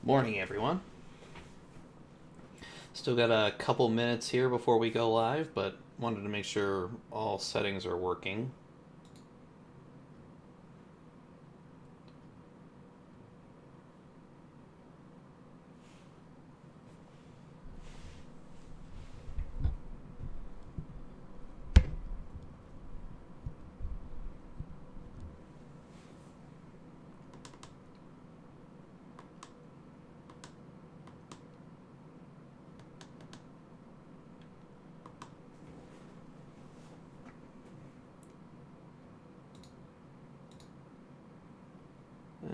Morning, everyone. Still got a couple minutes here before we go live, but wanted to make sure all settings are working.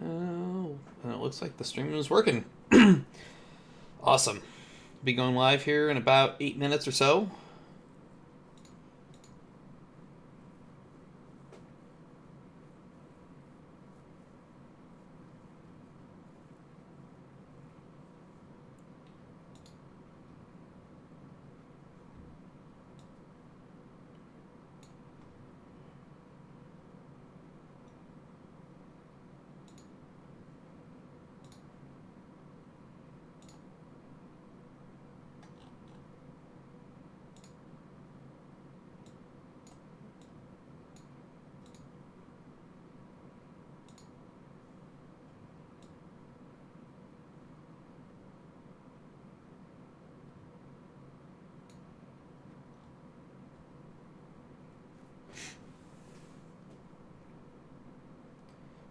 Oh, and it looks like the stream is working. Awesome. Be going live here in about 8 minutes or so.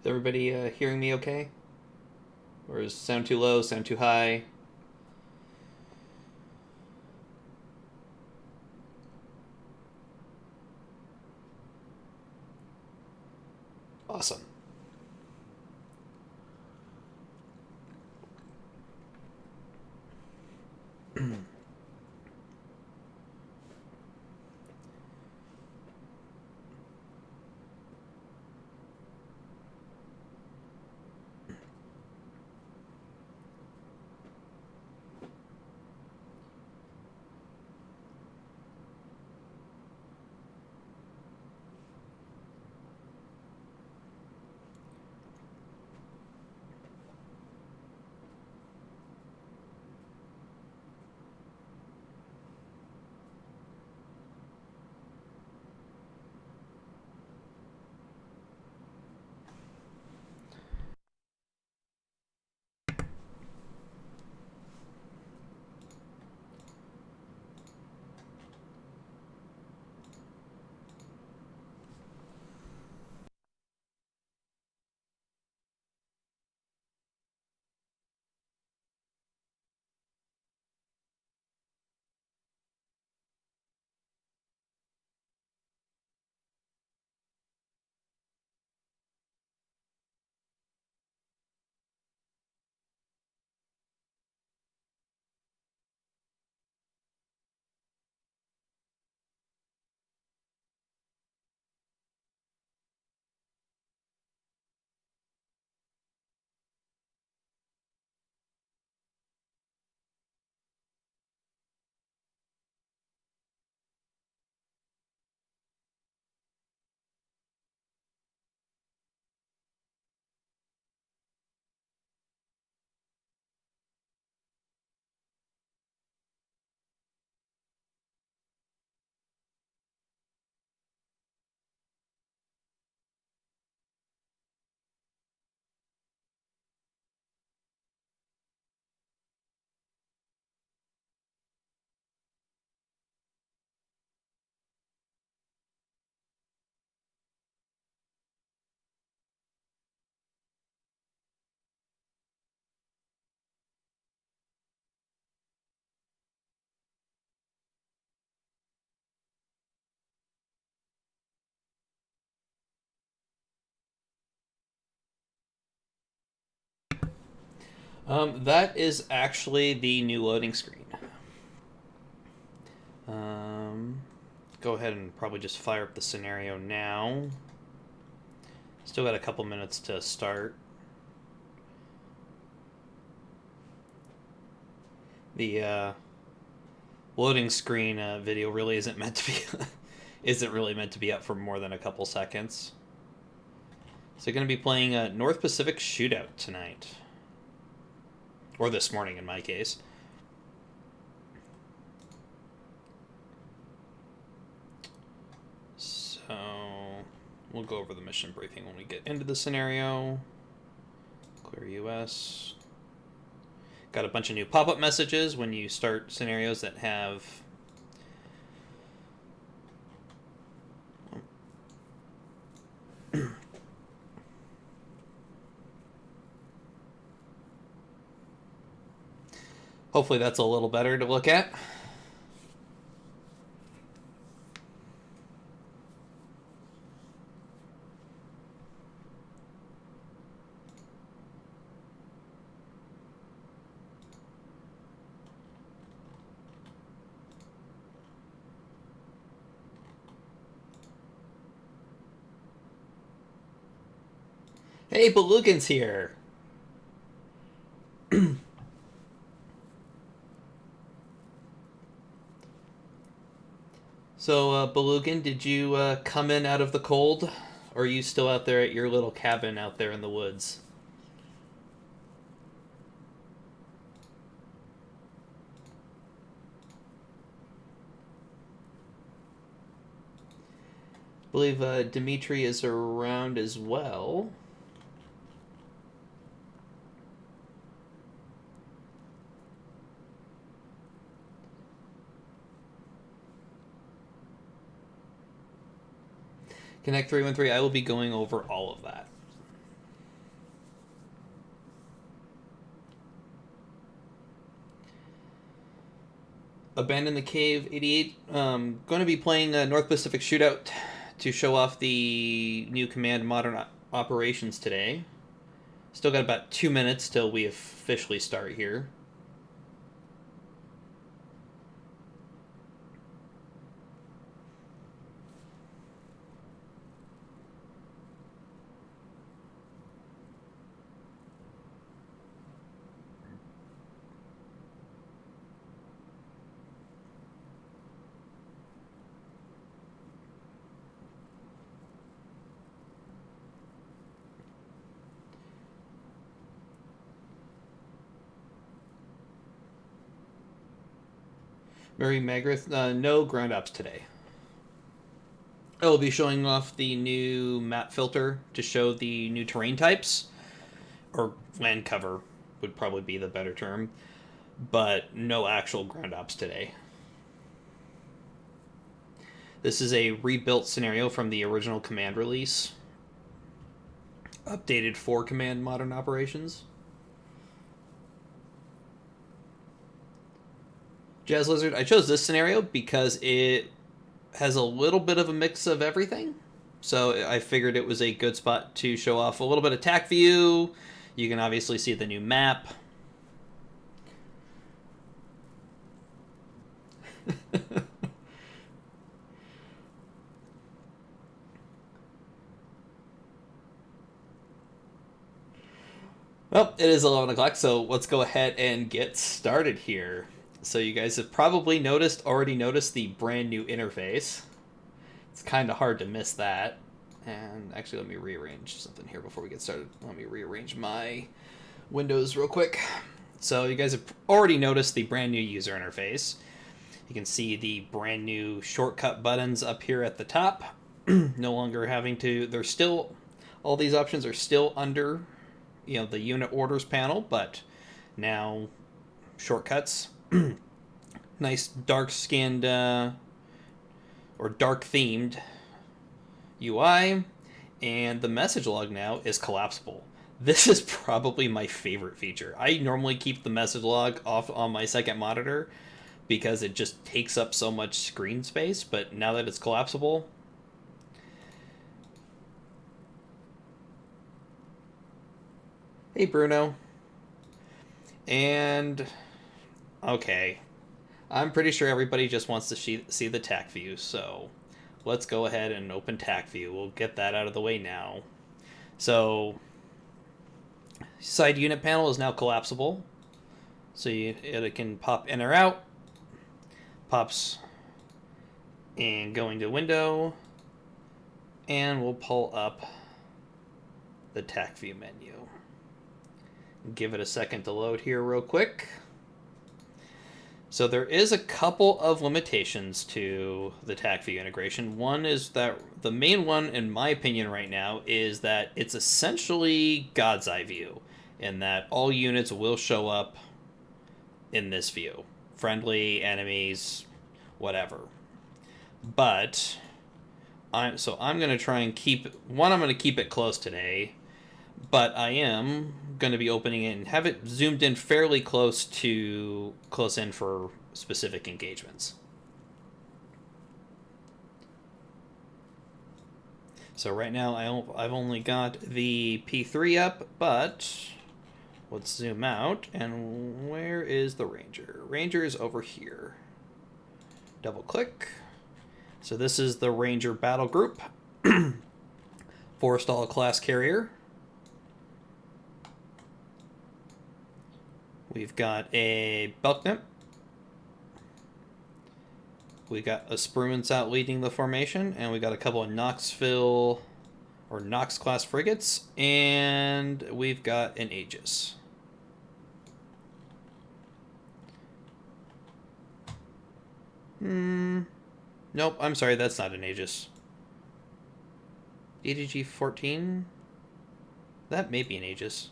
Is everybody hearing me okay? Or is sound too low, sound too high? Awesome. That is actually the new loading screen. Um, Go ahead and probably just fire up the scenario now. Still got a couple minutes to start. The loading screen video really isn't meant to be isn't really meant to be up for more than a couple seconds. So going to be playing North Pacific Shootout tonight. or this morning in my case. So we'll go over the mission briefing when we get into the scenario. Clear US. Got a bunch of new pop-up messages when you start scenarios that have hopefully that's a little better to look at. Hey, Belugan's here. So, Belugan, did you come in out of the cold? Or are you still out there at your little cabin out there in the woods? I believe Dimitri is around as well. Connect 313, I will be going over all of that. Abandon the Cave 88. Going to be playing North Pacific Shootout to show off the new Command Modern Operations today. Still got about 2 minutes till we officially start here. Mary Magrath, no ground ops today. I will be showing off the new map filter to show the new terrain types, or land cover would probably be the better term, but no actual ground ops today. This is a rebuilt scenario from the original Command release, updated for Command Modern Operations. Jazz Lizard, I chose this scenario because it has a little bit of a mix of everything. So I figured it was a good spot to show off a little bit of TAC view. You can obviously see the new map. Well, it is 11 o'clock, so let's go ahead and get started here. So you guys have probably already noticed the brand new interface. It's kind of hard to miss that. And actually, let me rearrange something here before we get started. Let me rearrange my windows real quick. So you guys have already noticed the brand new user interface. You can see the brand new shortcut buttons up here at the top. No longer having to, they're still, all these options are still under, the unit orders panel, but now shortcuts. Nice dark skinned or dark themed UI, and the message log now is collapsible. This is probably my favorite feature. I normally keep the message log off on my second monitor because it just takes up so much screen space, but now that it's collapsible, hey Bruno. And okay, I'm pretty sure everybody just wants to see the TAC view, so let's go ahead and open TAC view. We'll get that out of the way now. So side unit panel is now collapsible, so it can pop in or out. Pops and going to window, and we'll pull up the TAC view menu. Give it a second to load here real quick. So there is a couple of limitations to the TAC view integration. One is that the main one, in my opinion right now, is that it's essentially God's eye view, in that all units will show up in this view. Friendly, enemies, whatever. But I'm going to try and I'm going to keep it close today, but I am going to be opening it and have it zoomed in fairly close in for specific engagements. So right now I've only got the P3 up, but let's zoom out. And where is the Ranger? Ranger is over here. Double click. So this is the Ranger battle group. Forestall class carrier. We've got a Belknap. We got a Spruance out leading the formation, and we got a couple of Knoxville or Knox class frigates, and we've got an Aegis. Nope, I'm sorry, that's not an Aegis. EDG 14? That may be an Aegis.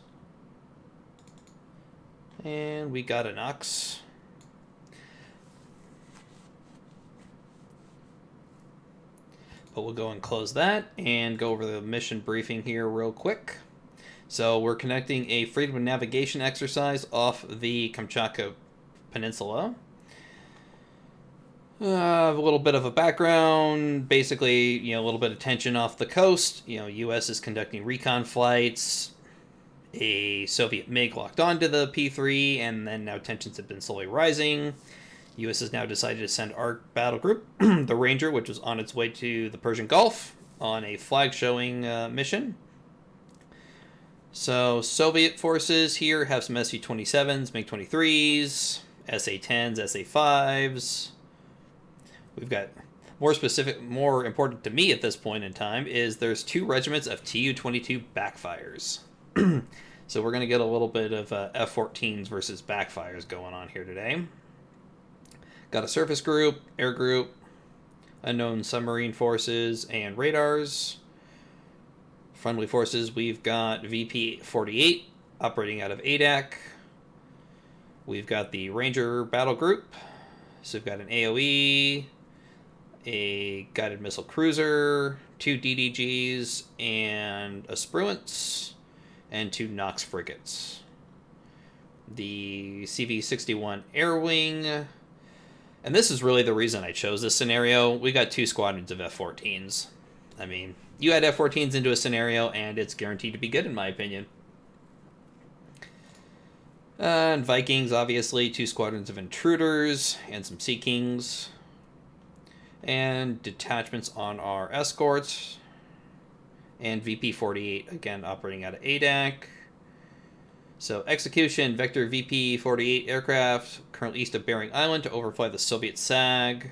And we got a Nox. But we'll go and close that and go over the mission briefing here real quick. So we're connecting a freedom of navigation exercise off the Kamchatka Peninsula. A little bit of a background. Basically, a little bit of tension off the coast. U.S. is conducting recon flights. A Soviet MiG locked onto the P3, and then now tensions have been slowly rising. U.S. has now decided to send our battle group, the Ranger, which was on its way to the Persian Gulf, on a flag-showing mission. So Soviet forces here have some Su-27s, MiG-23s, SA-10s, SA-5s. We've got more important to me at this point in time, is there's 2 regiments of Tu-22 backfires. So we're going to get a little bit of F-14s versus backfires going on here today. Got a surface group, air group, unknown submarine forces, and radars. Friendly forces, we've got VP-48 operating out of ADAC. We've got the Ranger battle group. So we've got an AOE, a guided missile cruiser, 2 DDGs, and a Spruance, and 2 Knox frigates. The CV-61 Air Wing, and this is really the reason I chose this scenario. We got 2 squadrons of F-14s. I mean, you add F-14s into a scenario, and it's guaranteed to be good, in my opinion. And Vikings, obviously, 2 squadrons of Intruders, and some Sea Kings. And detachments on our escorts. And VP-48, again, operating out of ADAC. So, execution, Vector VP-48 aircraft, currently east of Bering Island to overfly the Soviet SAG.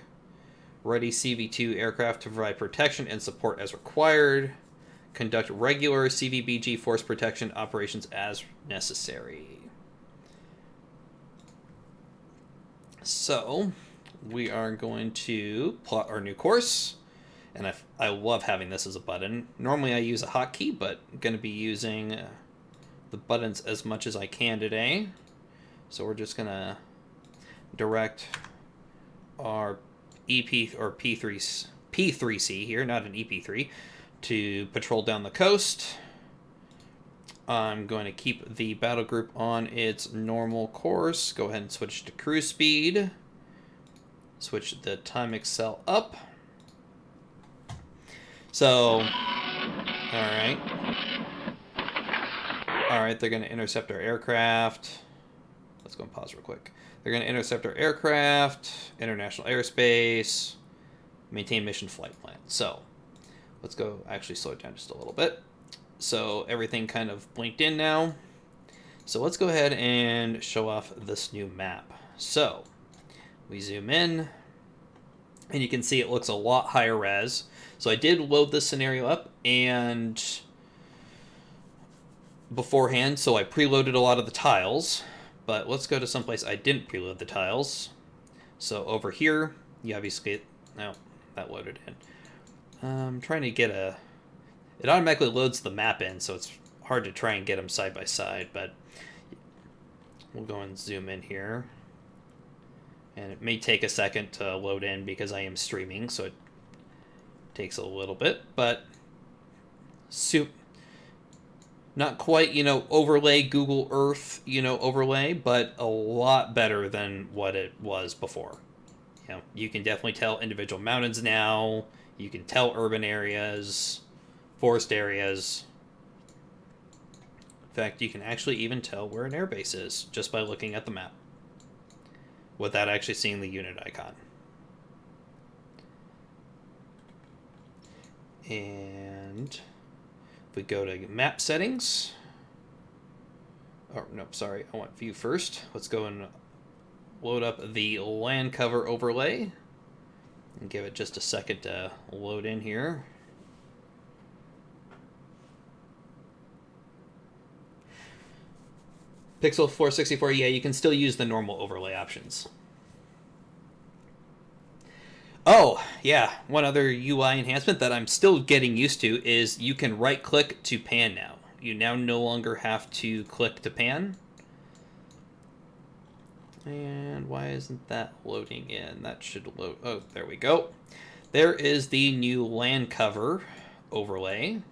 Ready CV-2 aircraft to provide protection and support as required. Conduct regular CVBG force protection operations as necessary. So, we are going to plot our new course. And I love having this as a button. Normally I use a hotkey, but I'm going to be using the buttons as much as I can today. So we're just going to direct our EP or P3C here, not an EP3, to patrol down the coast. I'm going to keep the battle group on its normal course. Go ahead and switch to cruise speed. Switch the time accel up. So, alright, they're going to intercept our aircraft. Let's go and pause real quick. They're going to intercept our aircraft, international airspace, maintain mission flight plan. So, let's go actually slow it down just a little bit. So, everything kind of blinked in now. So, let's go ahead and show off this new map. So, we zoom in, and you can see it looks a lot higher res. So I did load this scenario up, and beforehand, so I preloaded a lot of the tiles. But let's go to someplace I didn't preload the tiles. So over here, you obviously... No, that loaded in. I'm trying to get a... It automatically loads the map in, so it's hard to try and get them side by side, but we'll go and zoom in here. And it may take a second to load in because I am streaming, so it takes a little bit, but not quite, overlay Google Earth, overlay, but a lot better than what it was before. You can definitely tell individual mountains now. You can tell urban areas, forest areas. In fact, you can actually even tell where an airbase is just by looking at the map without actually seeing the unit icon. And if we go to map settings, oh, no, sorry, I want view first. Let's go and load up the land cover overlay and give it just a second to load in here. Pixel 464, yeah, you can still use the normal overlay options. Oh, yeah, one other UI enhancement that I'm still getting used to is you can right-click to pan now. You now no longer have to click to pan. And why isn't that loading in? That should load. Oh, there we go. There is the new land cover overlay.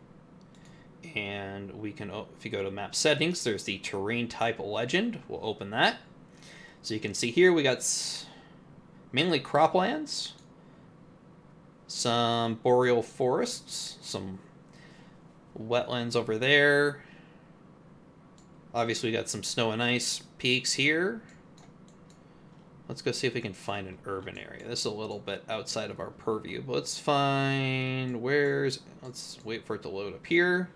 And we can, if you go to map settings, there's the terrain type legend. We'll open that. So you can see here we got mainly croplands, some boreal forests, some wetlands over there. Obviously we got some snow and ice peaks here. Let's go see if we can find an urban area. This is a little bit outside of our purview, but let's find let's wait for it to load up here.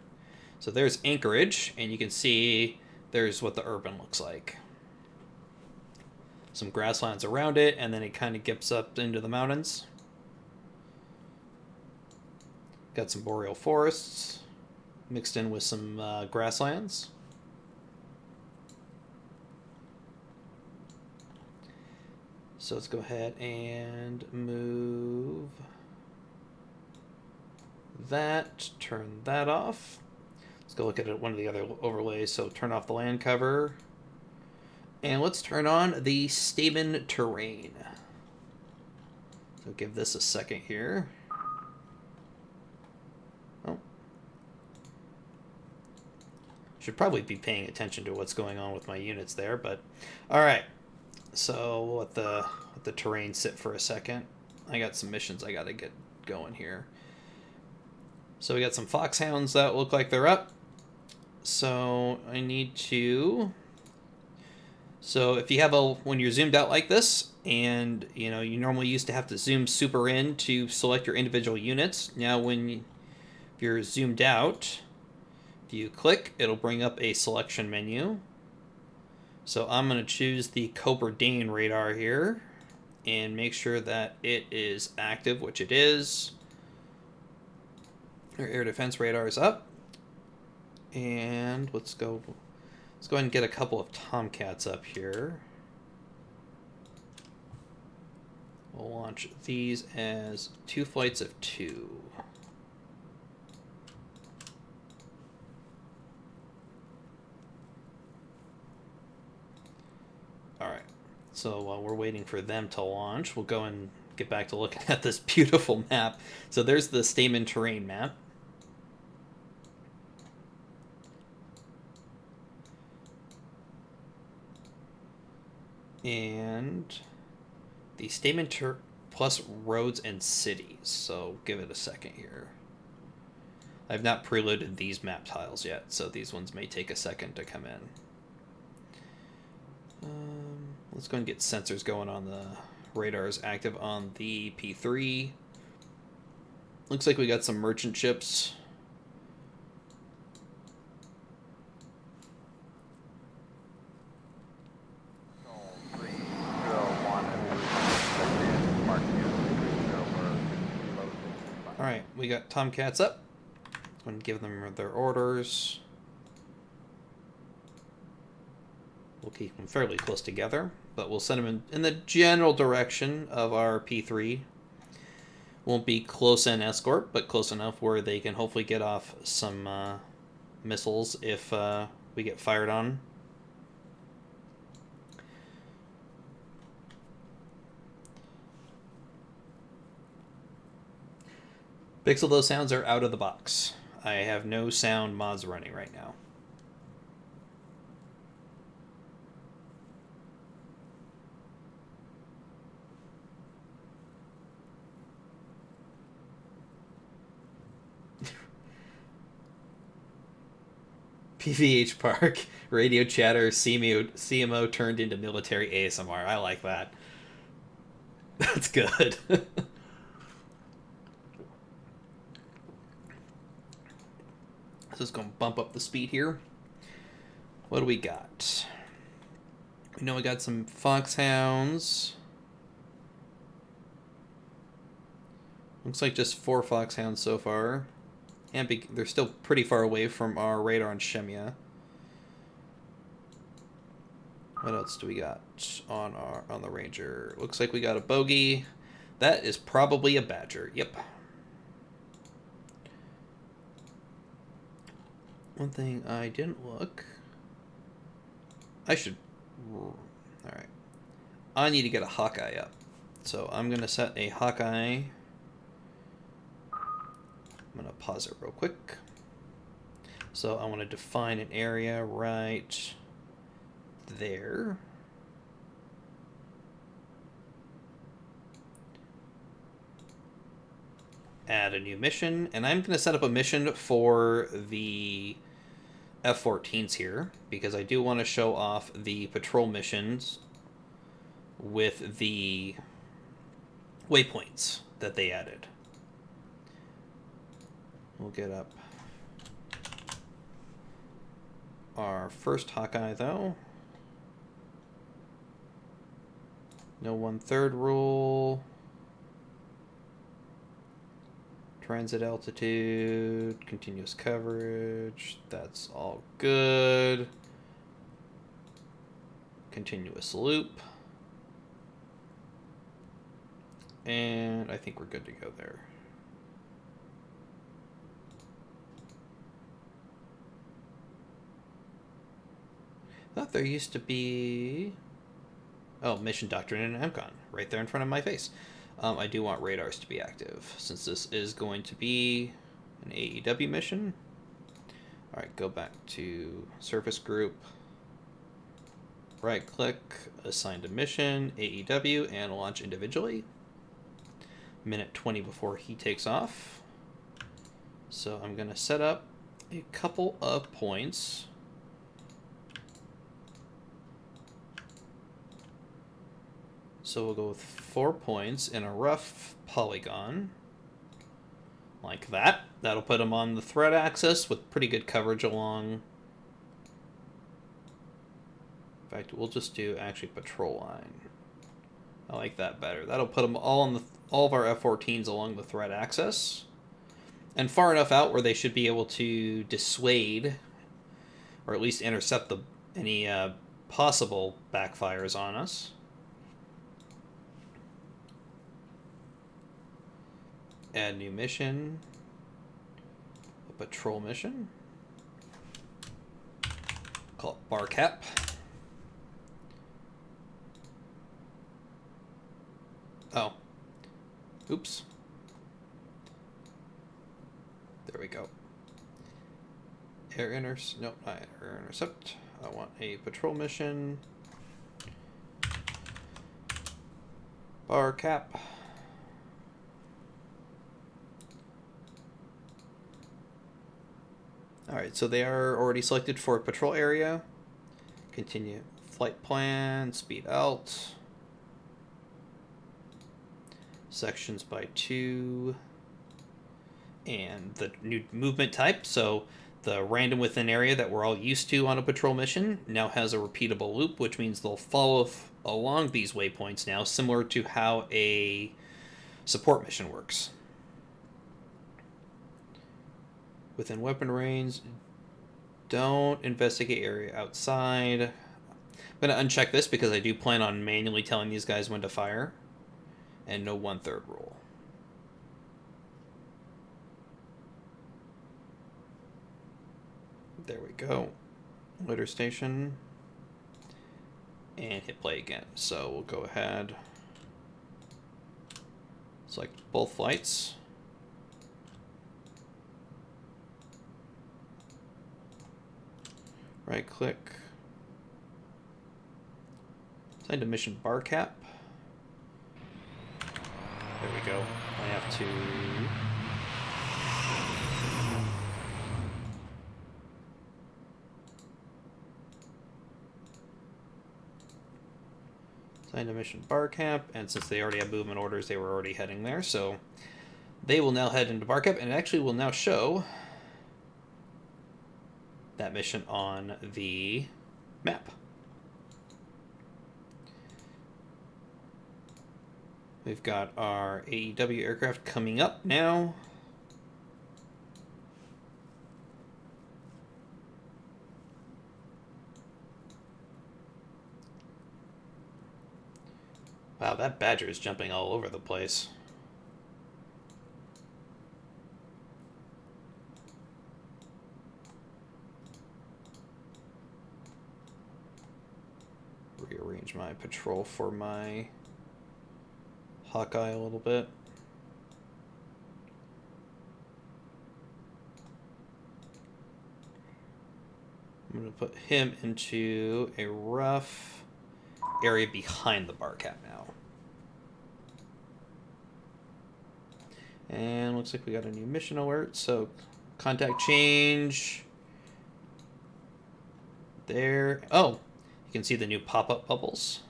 So there's Anchorage, and you can see there's what the urban looks like. Some grasslands around it, and then it kind of gets up into the mountains. Got some boreal forests mixed in with some grasslands. So let's go ahead and move that, turn that off. Let's go look at one of the other overlays. So turn off the land cover. And let's turn on the Stamen terrain. So give this a second here. Oh. Should probably be paying attention to what's going on with my units there, but all right. So we'll let the terrain sit for a second. I got some missions I got to get going here. So we got some foxhounds that look like they're up. So I need to... So if you have when you're zoomed out like this, and you normally used to have to zoom super in to select your individual units. Now if you're zoomed out, if you click, it'll bring up a selection menu. So I'm going to choose the Cobra Dane radar here and make sure that it is active, which it is. Our air defense radar is up. And let's go ahead and get a couple of Tomcats up here. We'll launch these as 2 flights of 2. Alright, so while we're waiting for them to launch, we'll go and get back to looking at this beautiful map. So there's the Stamen terrain map. And the Stamen plus roads and cities. So give it a second here. I've not preloaded these map tiles yet, so these ones may take a second to come in. Let's go and get sensors going on the radars active on the P3. Looks like we got some merchant ships. Alright, we got Tomcats up. I'm going to give them their orders. We'll keep them fairly close together, but we'll send them in the general direction of our P3. Won't be close in escort, but close enough where they can hopefully get off some missiles if we get fired on. Pixel, those sounds are out of the box. I have no sound mods running right now. PVH Park, radio chatter, CMO turned into military ASMR. I like that. That's good. Just going to bump up the speed here. What do we got? We know we got some foxhounds. Looks like just 4 foxhounds so far. And they're still pretty far away from our radar on Shemya. What else do we got on the Ranger? Looks like we got a bogey. That is probably a Badger. Yep. One thing I didn't look. I should. All right. I need to get a Hawkeye up. So I'm going to set a Hawkeye. I'm going to pause it real quick. So I want to define an area right there. Add a new mission. And I'm going to set up a mission for the F-14s here, because I do want to show off the patrol missions with the waypoints that they added. We'll get up our first Hawkeye, though. No 1/3 rule. Transit altitude, continuous coverage, that's all good. Continuous loop. And I think we're good to go there. I thought there used to be... Oh, Mission Doctrine and MCON, right there in front of my face. I do want radars to be active, since this is going to be an AEW mission. Alright, go back to Surface Group. Right-click, assign to mission, AEW, and launch individually. Minute 20 before he takes off. So I'm going to set up a couple of points. So we'll go with 4 points in a rough polygon, like that. That'll put them on the threat axis with pretty good coverage along. In fact, we'll just do actually patrol line. I like that better. That'll put them all on all of our F-14s along the threat axis, and far enough out where they should be able to dissuade, or at least intercept any possible backfires on us. Add new mission. A patrol mission. Call it bar cap. Oh. Oops. There we go. Nope, not air intercept. I want a patrol mission. Bar cap. Alright, so they are already selected for patrol area. Continue flight plan, speed alt. Sections by 2. And the new movement type, so the random within area that we're all used to on a patrol mission now has a repeatable loop, which means they'll follow along these waypoints now, similar to how a support mission works. Within weapon range, don't investigate area outside. I'm going to uncheck this because I do plan on manually telling these guys when to fire. And no 1/3 rule. There we go. Litter station. And hit play again. So we'll go ahead. Select both flights. Right click. Assign to mission bar cap. There we go. I have to... Assign to mission bar cap, and since they already have movement orders, they were already heading there, so they will now head into bar cap, and it actually will now show that mission on the map. We've got our AEW aircraft coming up now. Wow, that badger is jumping all over the place. Rearrange my patrol for my Hawkeye a little bit. I'm going to put him into a rough area behind the bar cap now. And looks like we got a new mission alert, so contact change. There. Oh, you can see the new pop-up bubbles.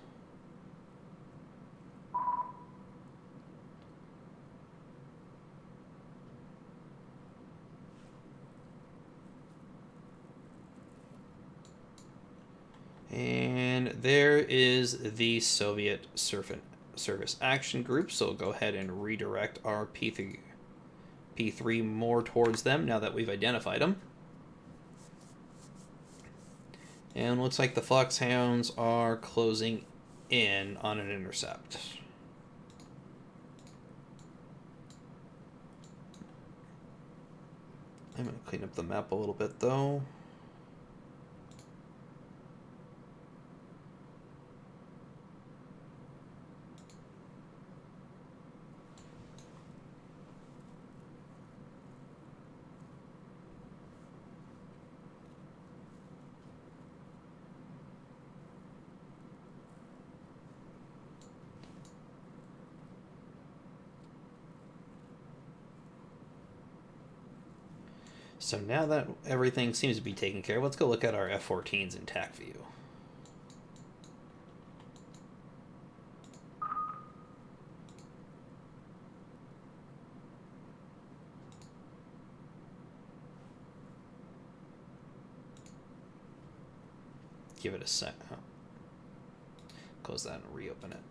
And there is the Soviet Service Action Group, so we'll go ahead and redirect our P3 more towards them now that we've identified them. And looks like the Foxhounds are closing in on an intercept. I'm going to clean up the map a little bit though. So now that everything seems to be taken care of, let's go look at our F-14s in TAC view. Give it a sec. Oh. Close that and reopen it.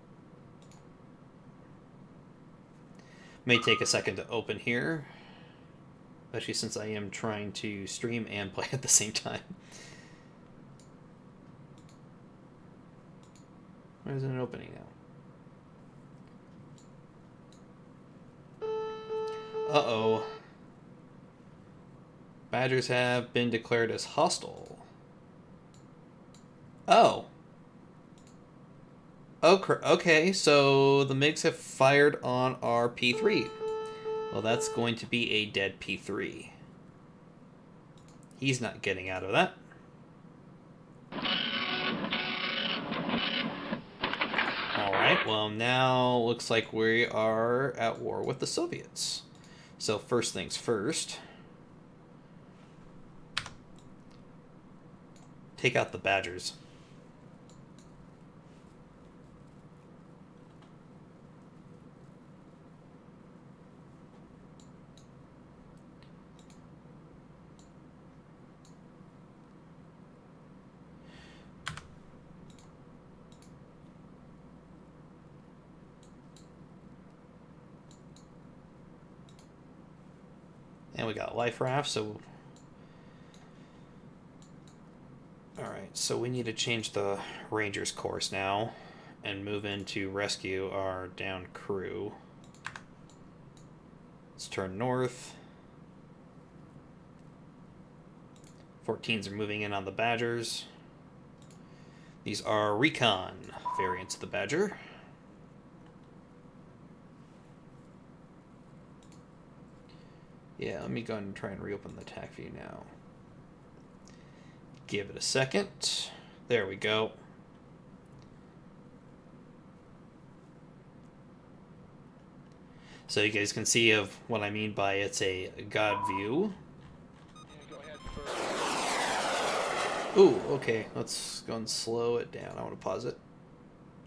May take a second to open here. Especially since I am trying to stream and play at the same time. Why isn't it opening now? Uh-oh. Badgers have been declared as hostile. Oh. Okay, so the MiGs have fired on our P3. Well, that's going to be a dead P3. He's not getting out of that. Alright, well now looks like we are at war with the Soviets. So first things first. Take out the Badgers. And we got life raft, so... Alright. Alright, so we need to change the Ranger's course now and move in to rescue our downed crew. Let's turn north. 14s are moving in on the Badgers. These are recon variants of the Badger. Yeah, let me go ahead and try and reopen the attack view now. Give it a second. There we go. So you guys can see of what I mean by it's a God view. Ooh, okay. Let's go and slow it down. I want to pause it.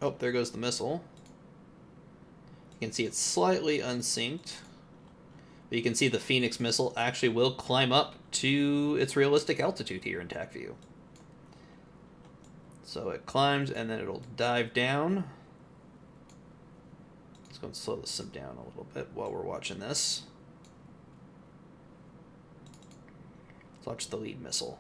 Oh, there goes the missile. You can see it's slightly unsynced. But you can see the Phoenix missile actually will climb up to its realistic altitude here in TAC view. So it climbs and then it'll dive down. Let's go and slow this sim down a little bit while we're watching this. Let's watch the lead missile.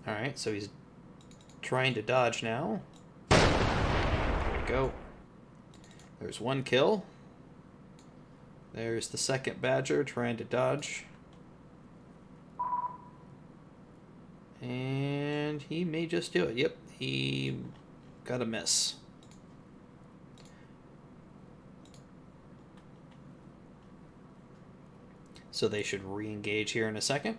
Alright, so he's trying to dodge now. There we go. There's one kill. There's the second Badger trying to dodge. And he may just do it. Yep, he got a miss. So they should re-engage here in a second.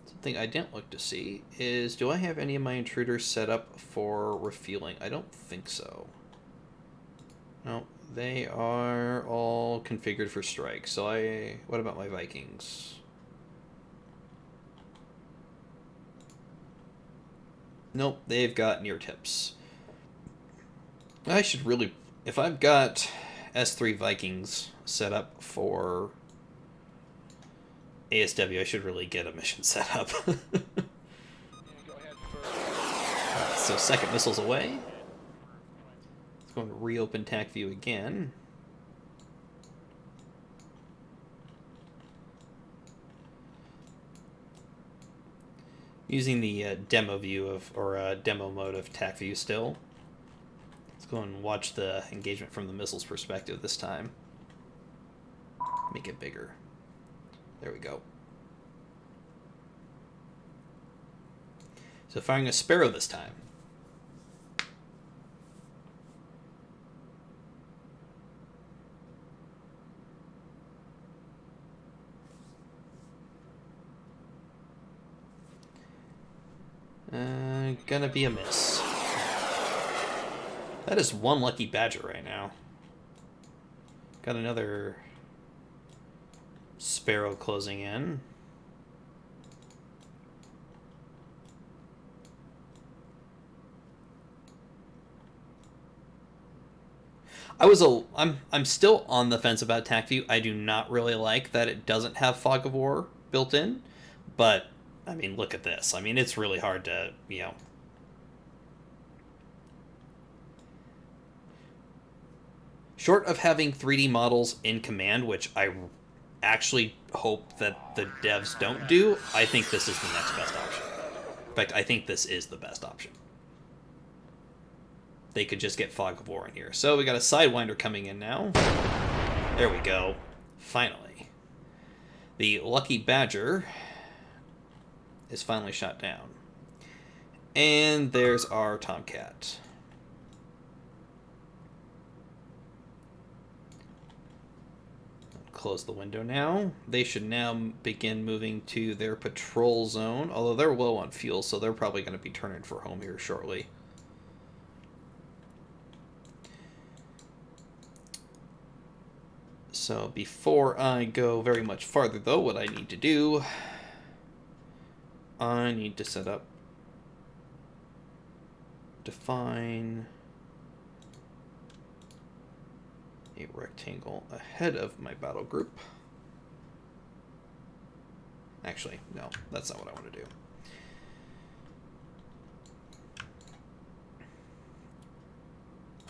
Something I didn't look to see is, do I have any of my intruders set up for refueling? I don't think so. No, they are all configured for strike. So what about my Vikings? Nope, they've got near tips. I should really, if I've got S3 Vikings set up for ASW, I should really get a mission set up. So second missile's away. Let's go and reopen TAC view again. Using the demo view of, or demo mode of TAC view still. Let's go and watch the engagement from the missile's perspective this time. Make it bigger. There we go. So firing a Sparrow this time. Gonna be a miss. That is one lucky Badger right now. Got another Sparrow closing in. I'm still on the fence about TAC view. I do not really like that it doesn't have Fog of War built in, but I mean, look at this. I mean, it's really hard to, you know. Short of having 3D models in command, which I actually hope that the devs don't do, I think this is the next best option. In fact, I think this is the best option. They could just get Fog of War in here. So we got a Sidewinder coming in now. There we go. Finally. The Lucky Badger is finally shot down. And there's our Tomcat. Close the window now. They should now begin moving to their patrol zone, although they're low on fuel, so they're probably going to be turning for home here shortly. So before I go very much farther, though, what I need to do, I need to set up, define a rectangle ahead of my battle group. Actually, no, that's not what I want to do.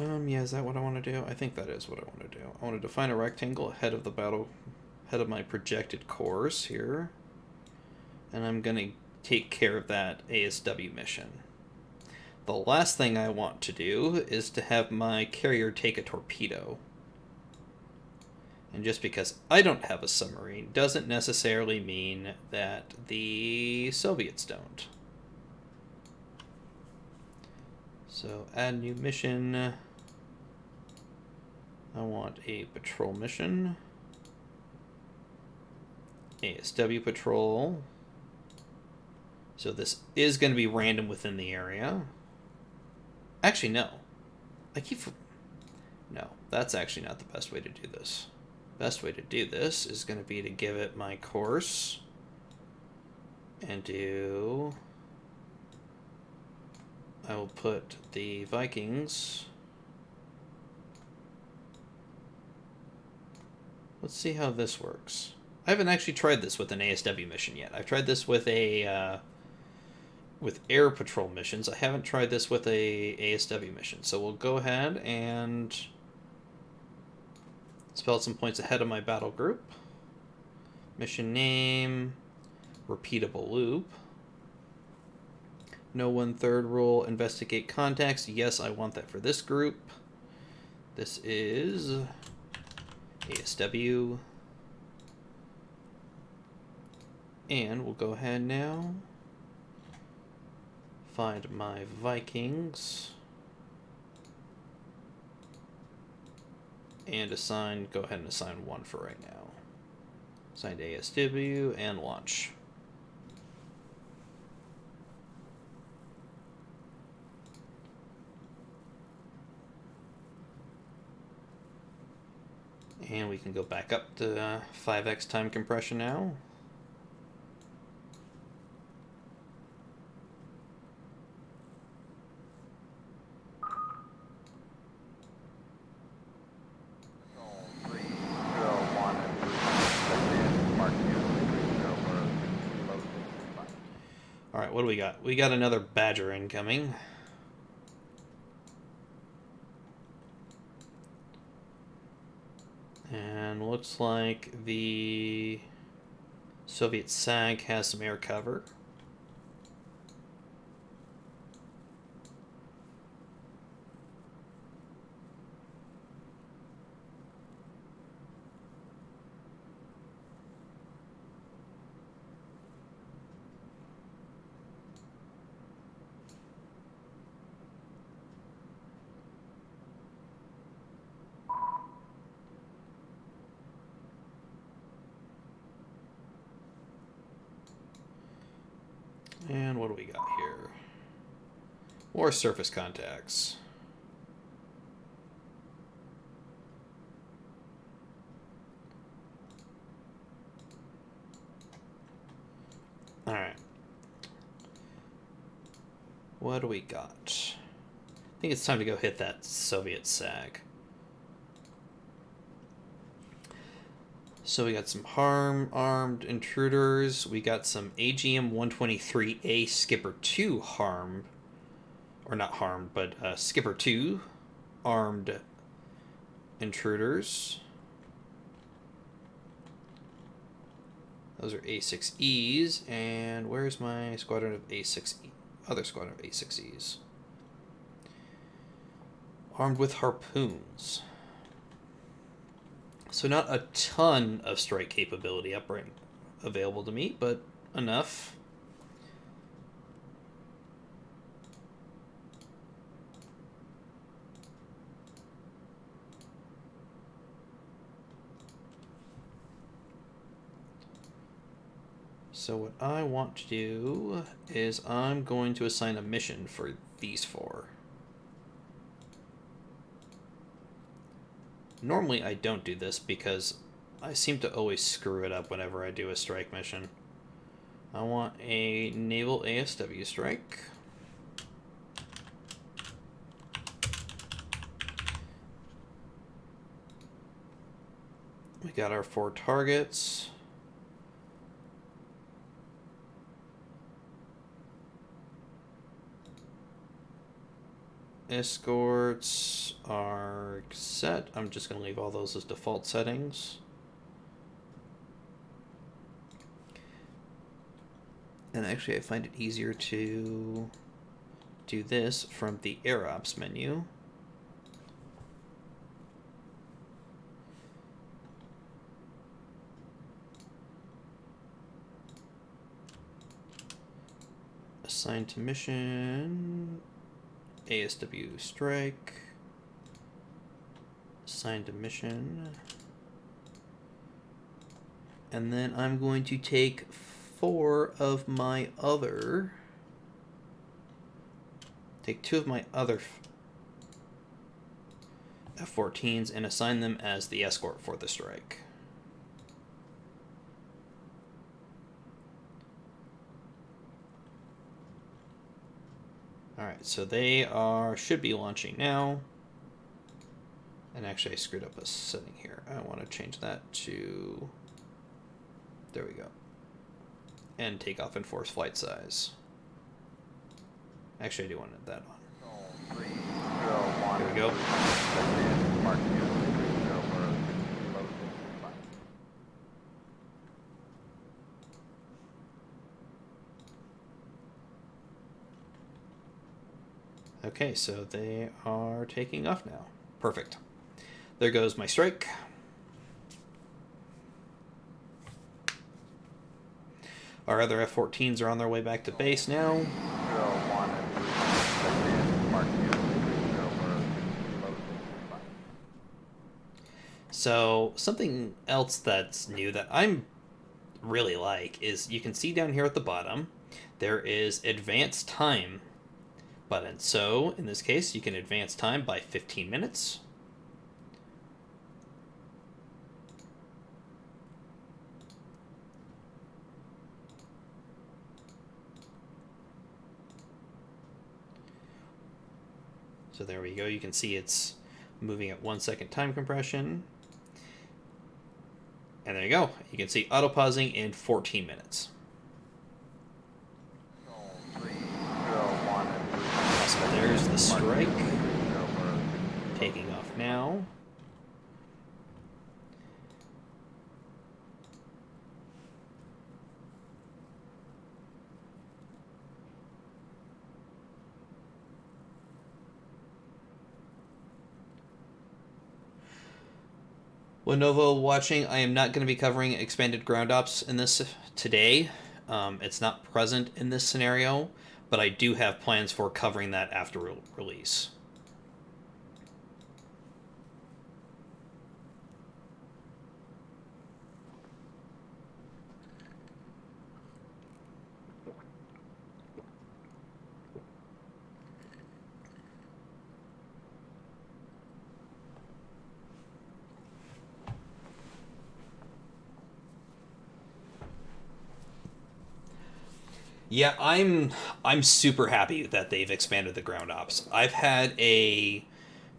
Yeah, is that what I want to do? I think that is what I want to do. I want to define a rectangle ahead of the battle, ahead of my projected course here. And I'm going to take care of that ASW mission. The last thing I want to do is to have my carrier take a torpedo. And just because I don't have a submarine doesn't necessarily mean that the Soviets don't. So add new mission. I want a patrol mission. ASW patrol. So this is going to be random within the area. Actually, no. No, that's actually not the best way to do this. Best way to do this is going to be to give it my course. And do... I will put the Vikings... Let's see how this works. I haven't actually tried this with an ASW mission yet. I've tried this with a with air patrol missions. I haven't tried this with a ASW mission. So we'll go ahead and spell some points ahead of my battle group. Mission name, repeatable loop. No 1/3 rule, investigate contacts. Yes, I want that for this group. This is ASW. And we'll go ahead now. Find my Vikings. And assign, go ahead and assign one for right now. Assigned ASW and launch. And we can go back up to 5x time compression now. Alright, what do we got? We got another Badger incoming. And looks like the Soviet SAG has some air cover. And what do we got here? More surface contacts. Alright. What do we got? I think it's time to go hit that Soviet SAG. So we got some armed intruders. We got some AGM-123A Skipper 2 harmed. Or not harmed, but Skipper 2 armed intruders. Those are A6Es. And where's my squadron of A6E? Other squadron of A6Es. Armed with harpoons. So not a ton of strike capability available to me, but enough. So what I want to do is I'm going to assign a mission for these four. Normally I don't do this because I seem to always screw it up whenever I do a strike mission. I want a naval ASW strike. We got our 4 targets. Escorts are set. I'm just going to leave all those as default settings. And actually, I find it easier to do this from the AirOps menu. Assign to mission, ASW strike, assign to mission, and then I'm going to take 2 of my other F-14s and assign them as the escort for the strike. Alright, so they should be launching now. And actually I screwed up a setting here. I want to change that to... There we go. And takeoff and force flight size. Actually, I do want that on. 3, 0, 1. Here we go. Okay, so they are taking off now. Perfect. There goes my strike. Our other F-14s are on their way back to base now. 0, 1, so something else that's new that I'm really like is you can see down here at the bottom there is advance time button. So in this case you can advance time by 15 minutes. So there we go. You can see it's moving at 1 second time compression. And there you go. You can see auto pausing in 14 minutes. 3, 0, 1. So there's the strike. Taking off now. Lenovo watching, I am not going to be covering expanded ground ops in this today. It's not present in this scenario, but I do have plans for covering that after release. Yeah, I'm super happy that they've expanded the ground ops. I've had a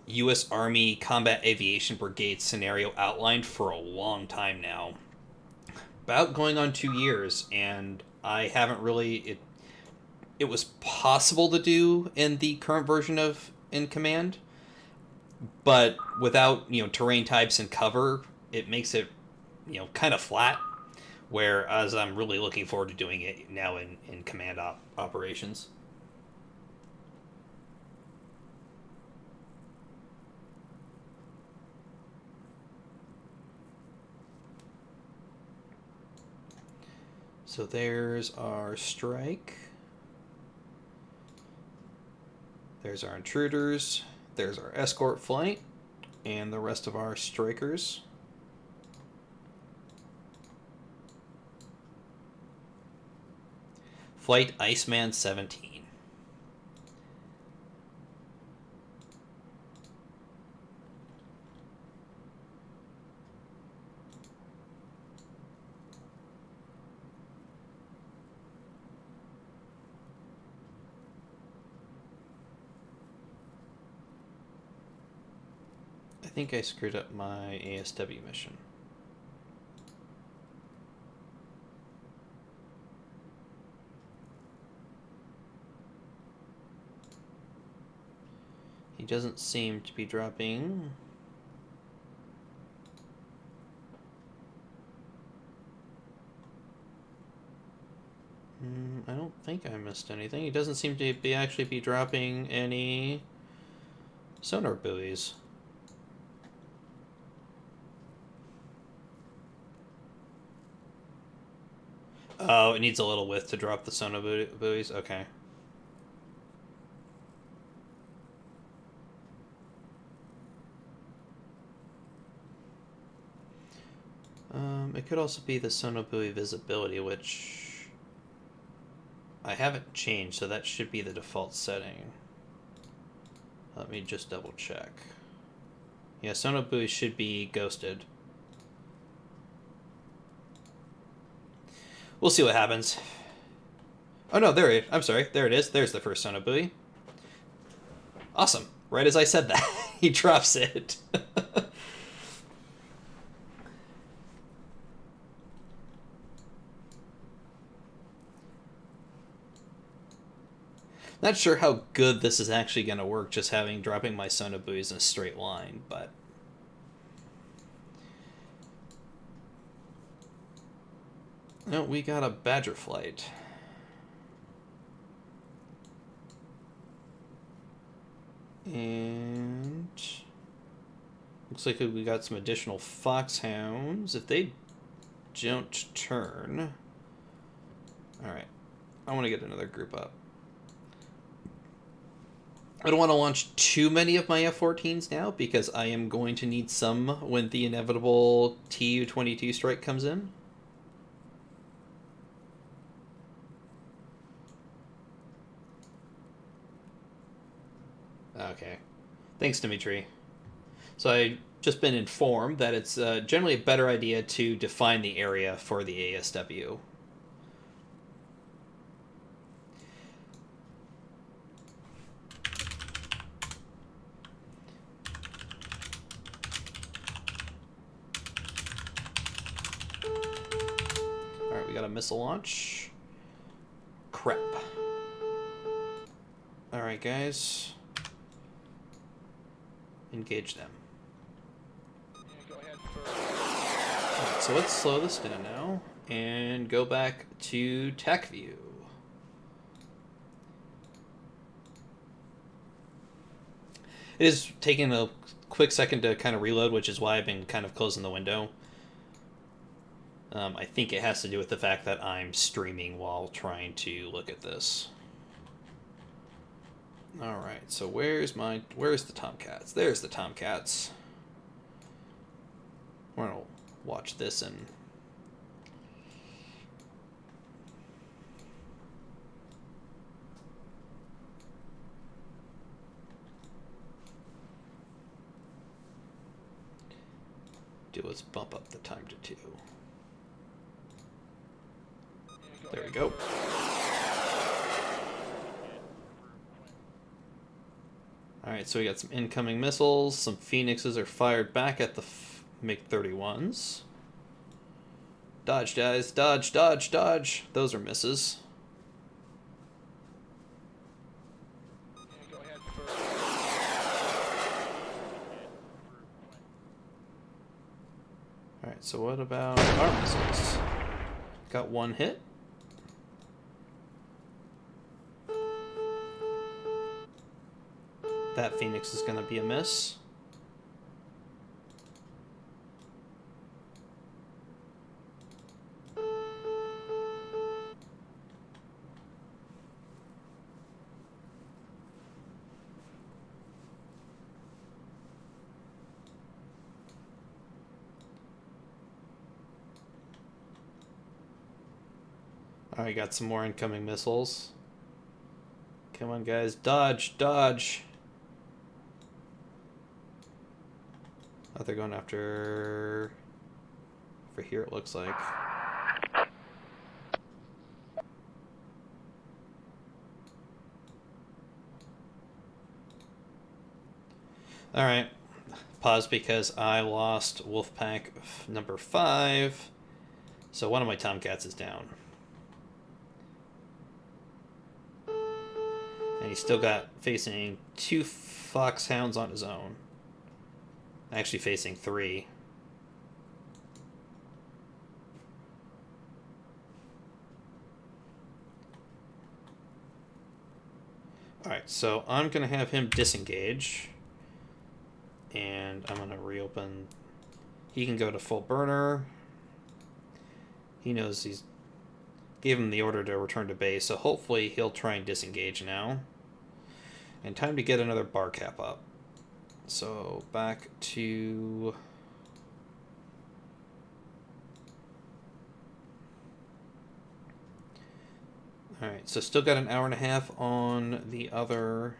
U.S. Army Combat Aviation Brigade scenario outlined for a long time now, about going on 2 years, and I haven't really. It was possible to do in the current version of In Command, but without terrain types and cover, it makes it kind of flat. Whereas I'm really looking forward to doing it now in command operations. So there's our strike. There's our intruders. There's our escort flight. And the rest of our strikers. Flight Iceman 17. I think I screwed up my ASW mission. doesn't seem to be dropping. I don't think I missed anything. He doesn't seem to be actually be dropping any sonar buoys. Oh, it needs a little width to drop the sonar buoys? Okay. It could also be the sonar buoy visibility, which I haven't changed, so that should be the default setting. Let me just double check. Yeah, sonar buoy should be ghosted. We'll see what happens. Oh no, there it is. I'm sorry, there it is. There's the first sonar buoy. Awesome. Right as I said that, he drops it. Not sure how good this is actually going to work, just dropping my sonar buoys in a straight line, but no, we got a Badger flight. And looks like we got some additional foxhounds. If they don't turn, all right, I want to get another group up. I don't want to launch too many of my F-14s now because I am going to need some when the inevitable Tu-22 strike comes in. Okay. Thanks, Dimitri. So I've just been informed that it's generally a better idea to define the area for the ASW. Alright, we got a missile launch. Crap. Alright, guys. Engage them. Alright, so let's slow this down now and go back to tech view. It is taking a quick second to kind of reload, which is why I've been kind of closing the window. I think it has to do with the fact that I'm streaming while trying to look at this. Alright, so where's the Tomcats? There's the Tomcats. We're gonna watch this and let's bump up the time to 2. There we go. Alright, so we got some incoming missiles. Some Phoenixes are fired back at the MiG-31s. Dodge, guys. Dodge, dodge, dodge. Those are misses. Alright, so what about our missiles? Got one hit. That Phoenix is going to be a miss. Alright, got some more incoming missiles. Come on, guys. Dodge, dodge. Oh, they're going after here, it looks like. Alright. Pause because I lost Wolfpack number 5. So one of my Tomcats is down. And And he's still got facing 2 foxhounds on his own. Actually facing 3. Alright, so I'm going to have him disengage. And I'm going to reopen. He can go to full burner. He knows he's... Gave him the order to return to base, so hopefully he'll try and disengage now. And time to get another bar cap up. So back to... Alright, so still got an hour and a half on the other...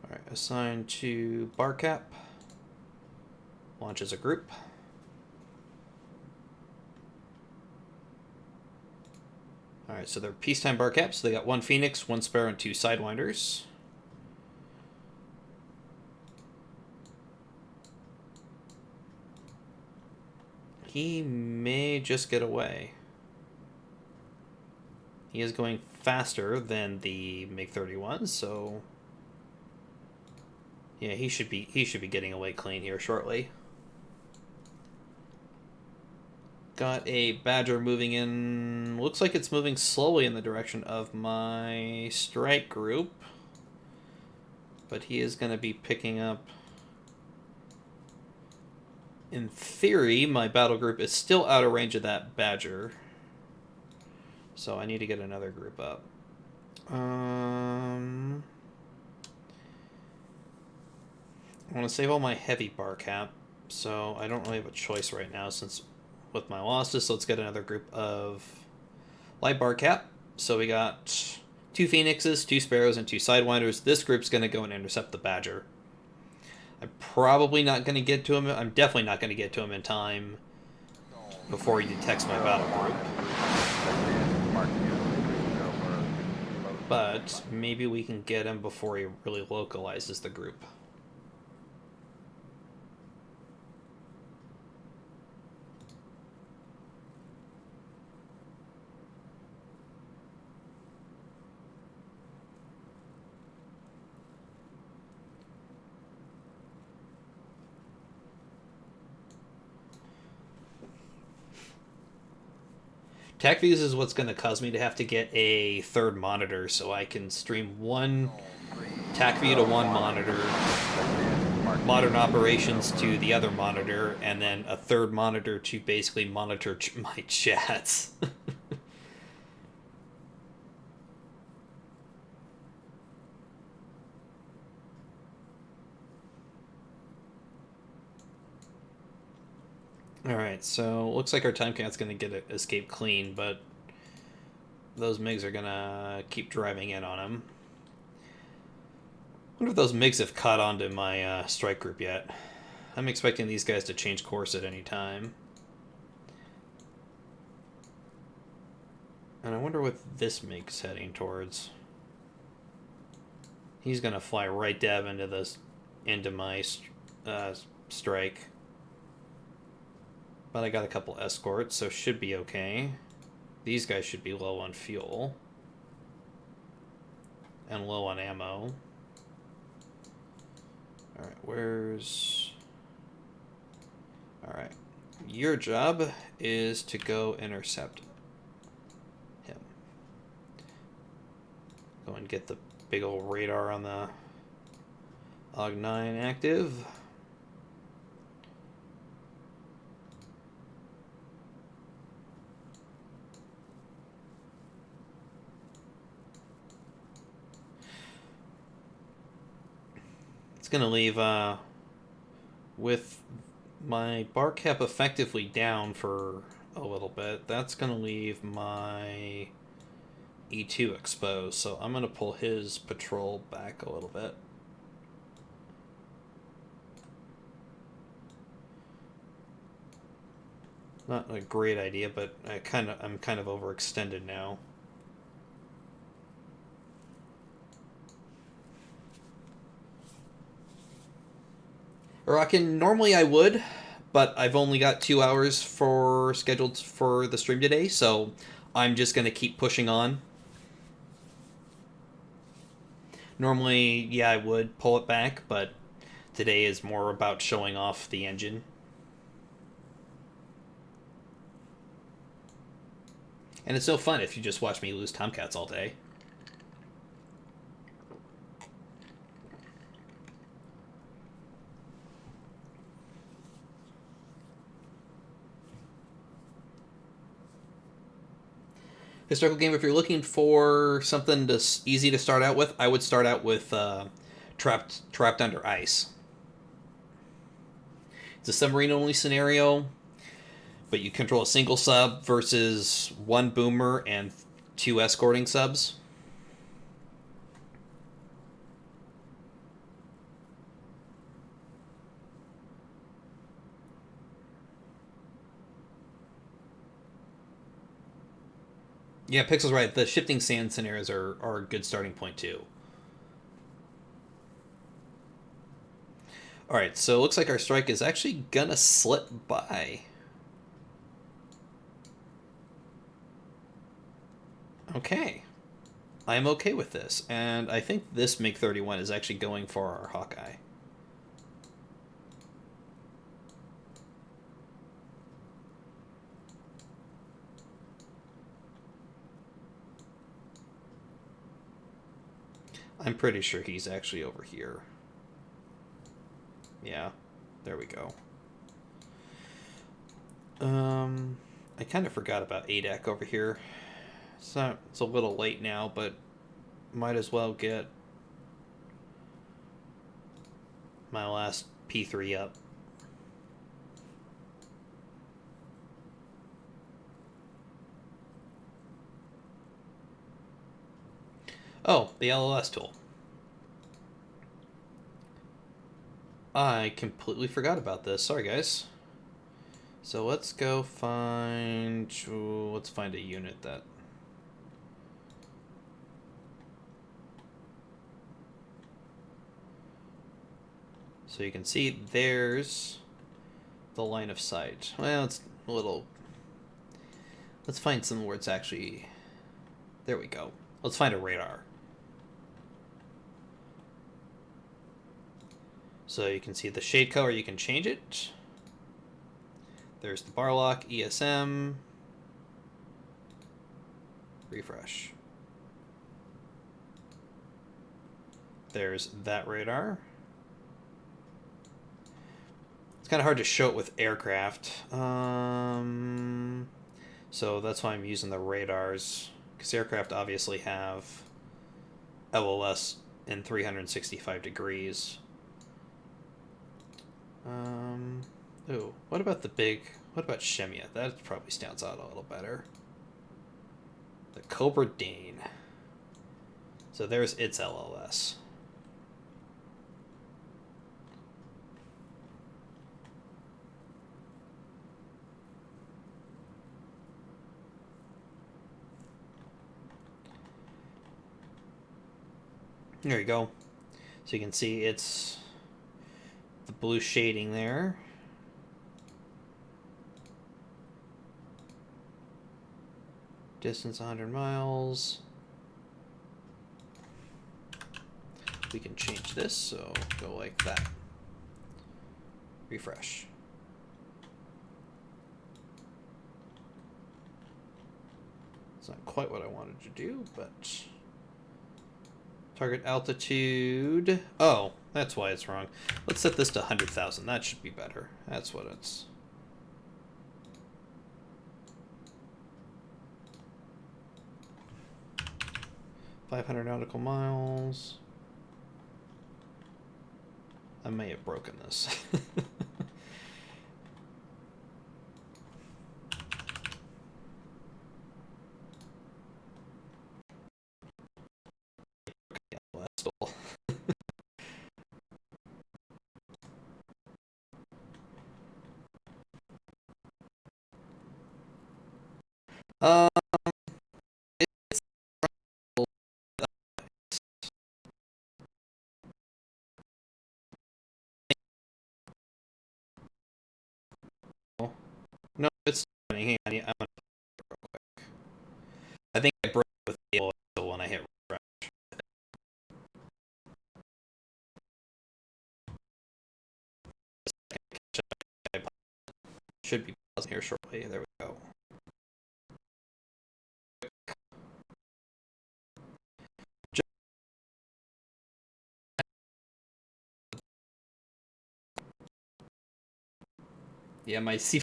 Alright, assign to bar cap. Launches a group. Alright, so they're peacetime bar caps. So they got 1 Phoenix, 1 Sparrow, and 2 Sidewinders. He may just get away. He is going faster than the MiG-31, so yeah, he should be getting away clean here shortly. Got a Badger moving in. Looks like it's moving slowly in the direction of my strike group. But he is going to be picking up... In theory, my battle group is still out of range of that Badger. So I need to get another group up. I want to save all my heavy bar cap. So I don't really have a choice right now since... with my losses, so let's get another group of light bar cap. So we got 2 Phoenixes, 2 Sparrows, and 2 Sidewinders. This group's going to go and intercept the Badger. I'm probably not going to get to him. I'm definitely not going to get to him in time before he detects my battle group. But maybe we can get him before he really localizes the group. TAC views is what's going to cause me to have to get a 3rd monitor so I can stream 1 TAC view to 1 monitor, modern operations to the other monitor, and then a 3rd monitor to basically monitor my chats. Alright, so looks like our time count's going to get it escape clean, but those MiGs are going to keep driving in on him. I wonder if those MiGs have caught on to my strike group yet. I'm expecting these guys to change course at any time. And I wonder what this MiG's heading towards. He's going to fly right dab into my strike. But I got a couple escorts, so should be okay. These guys should be low on fuel. And low on ammo. Alright, where's... Alright. Your job is to go intercept him. Go and get the big old radar on the AUG-9 active. It's going to leave, with my bar cap effectively down for a little bit, that's going to leave my E2 exposed. So I'm going to pull his patrol back a little bit. Not a great idea, but I'm kind of overextended now. Or normally I would, but I've only got 2 hours for scheduled for the stream today, so I'm just gonna keep pushing on. Normally, yeah, I would pull it back, but today is more about showing off the engine. And it's so fun if you just watch me lose Tomcats all day. Historical game, if you're looking for something easy to start out with, I would start out with Trapped Under Ice. It's a submarine only scenario, but you control a single sub versus one boomer and two escorting subs. Yeah, Pixel's right. The shifting sand scenarios are a good starting point too. Alright, so it looks like our strike is actually gonna slip by. Okay. I'm okay with this. And I think this MiG-31 is actually going for our Hawkeye. I'm pretty sure he's actually over here. Yeah, there we go. I kind of forgot about ADAC over here. It's a little late now, but might as well get my last P3 up. Oh, the LLS tool. I completely forgot about this. Sorry, guys. So let's go find... let's find a unit that... So you can see there's the line of sight. Well, it's a little... Let's find some where it's actually... There we go. Let's find a radar. So you can see the shade color, you can change it. There's the bar lock, ESM. Refresh. There's that radar. It's kind of hard to show it with aircraft. So that's why I'm using the radars. Because aircraft obviously have LLS in 365 degrees. Ooh, what about the big... What about Shemya? That probably stands out a little better. The Cobra Dane. So there's its LLS. There you go. So you can see it's the blue shading there. Distance 100 miles. We can change this, so go like that. Refresh. It's not quite what I wanted to do, but... Target altitude... Oh, that's why it's wrong. Let's set this to 100,000. That should be better. That's what it's... .500 nautical miles. I may have broken this. uh, it's I think I broke with the AOS tool when I hit refresh. Should be pausing here shortly. There we go. Yeah, my C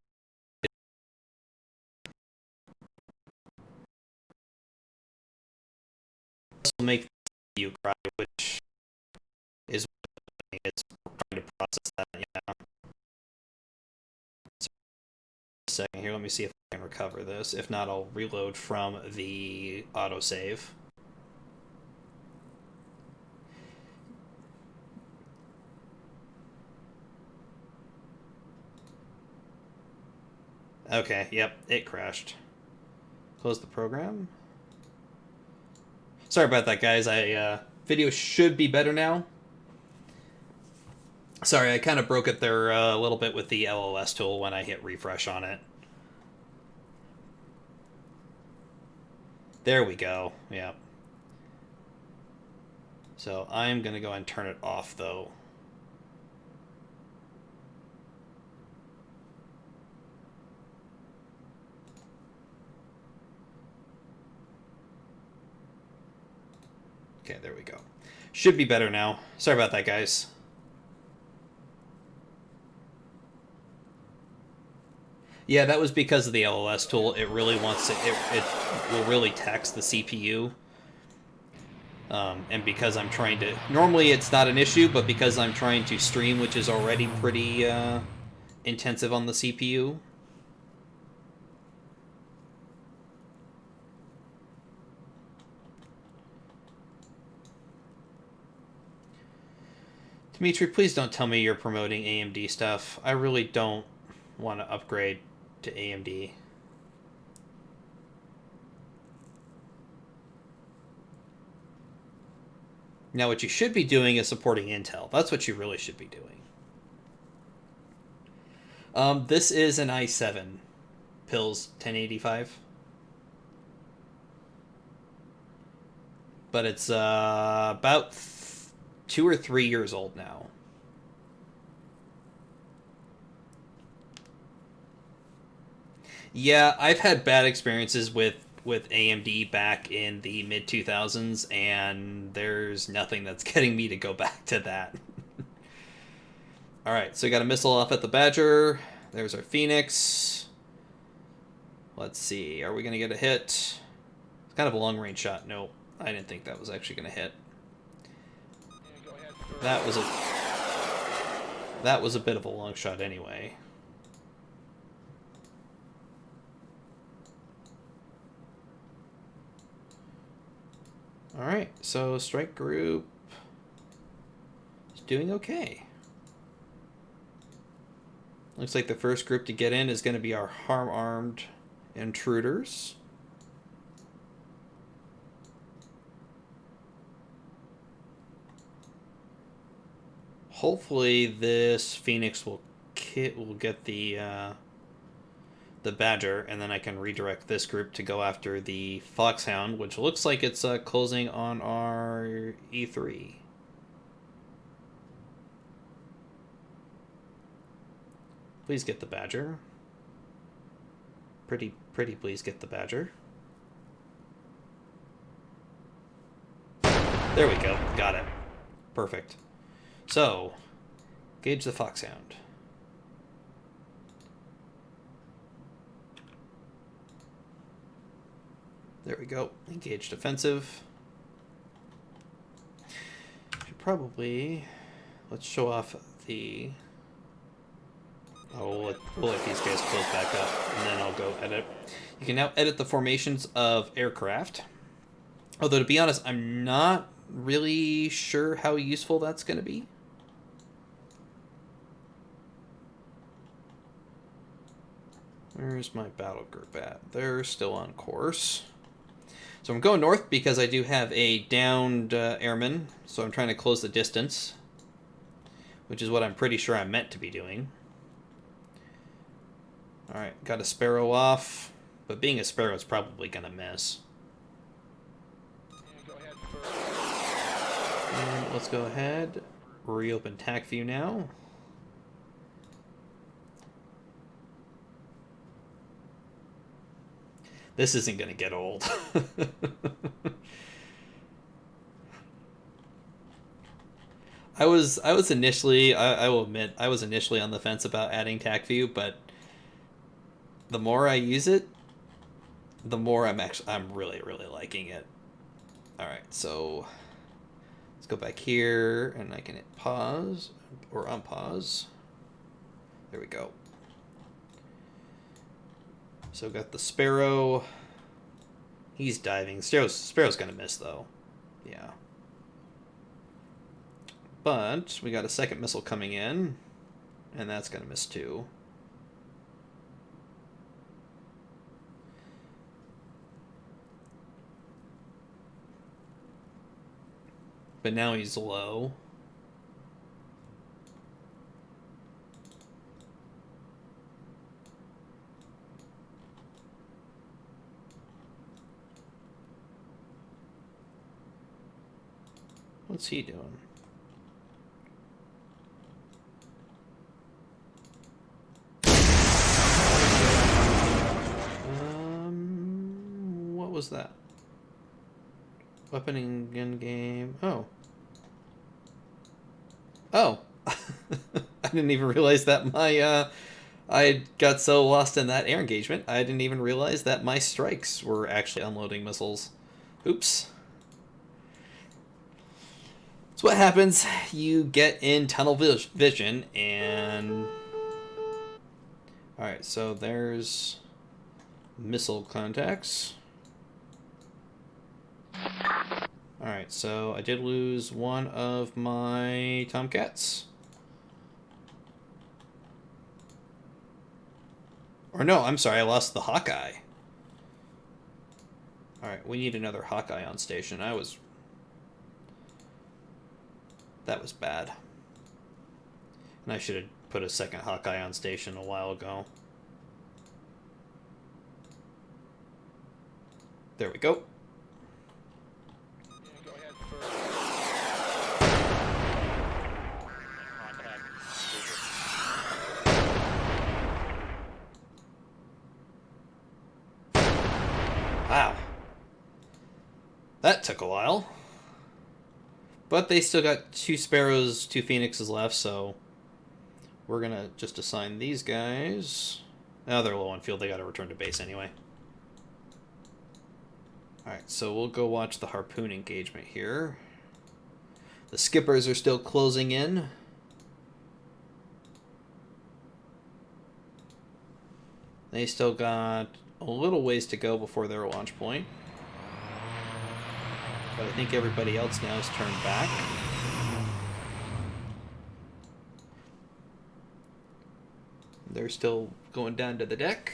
will make you cry, which is what it's trying to process that. Yeah. So, a second here. Let me see if I can recover this. If not, I'll reload from the autosave. Okay, yep, it crashed. Close the program. Sorry about that, guys. Video should be better now. Sorry, I kind of broke it there a little bit with the LOS tool when I hit refresh on it. There we go. Yeah. So I'm going to go and turn it off, though. Okay, there we go. Should be better now. Sorry about that, guys. Yeah, that was because of the LOS tool. It really wants to, it will really tax the CPU. And because I'm trying to, normally it's not an issue, but because I'm trying to stream, which is already pretty intensive on the CPU. Dimitri, please don't tell me you're promoting AMD stuff. I really don't want to upgrade to AMD. Now, what you should be doing is supporting Intel. That's what you really should be doing. This is an i7 Pills 1085. But it's about 2 or 3 years old now. Yeah, I've had bad experiences with AMD back in the mid 2000s, and there's nothing that's getting me to go back to that. All right, so we got a missile off at the Badger. There's our Phoenix. Let's see, are we going to get a hit? It's kind of a long range shot. No, I didn't think that was actually going to hit. That was a bit of a long shot anyway. All right, so strike group is doing okay. Looks like the first group to get in is going to be our harm-armed intruders. Hopefully this Phoenix will get the Badger, and then I can redirect this group to go after the Foxhound, which looks like it's closing on our E3. Please get the Badger. Pretty please get the Badger. There we go. Got it. Perfect. So, gauge the Foxhound. There we go. Engage defensive. Should probably... Let's show off the... Oh, we'll let these guys close back up, and then I'll go edit. You can now edit the formations of aircraft. Although, to be honest, I'm not really sure how useful that's going to be. Where's my battle group at? They're still on course. So I'm going north because I do have a downed airman, so I'm trying to close the distance, which is what I'm pretty sure I'm meant to be doing. Alright, got a Sparrow off, but being a Sparrow is probably going to miss. And let's go ahead, reopen TAC view now. This isn't going to get old. I was initially, I will admit, I was initially on the fence about adding TAC view, but the more I use it, the more I'm really liking it. All right, so let's go back here and I can hit pause or unpause. There we go. So got the Sparrow. He's diving. Sparrow's gonna miss though. Yeah. But we got a second missile coming in, and that's gonna miss too. But now he's low. What's he doing? What was that? Weapon in game. Oh. Oh. I didn't even realize that my I got so lost in that air engagement, I didn't even realize that my strikes were actually unloading missiles. Oops. That's what happens. You get in tunnel vision, and... Alright, so there's missile contacts. Alright, so I did lose one of my Tomcats. Or no, I'm sorry, I lost the Hawkeye. Alright, we need another Hawkeye on station. That was bad. And I should have put a second Hawkeye on station a while ago. There we go. Wow. That took a while. But they still got 2 Sparrows, 2 Phoenixes left, so we're going to just assign these guys. Oh, they're low on field. They got to return to base anyway. Alright, so we'll go watch the Harpoon engagement here. The skippers are still closing in. They still got a little ways to go before their launch point. But I think everybody else now is turned back. They're still going down to the deck.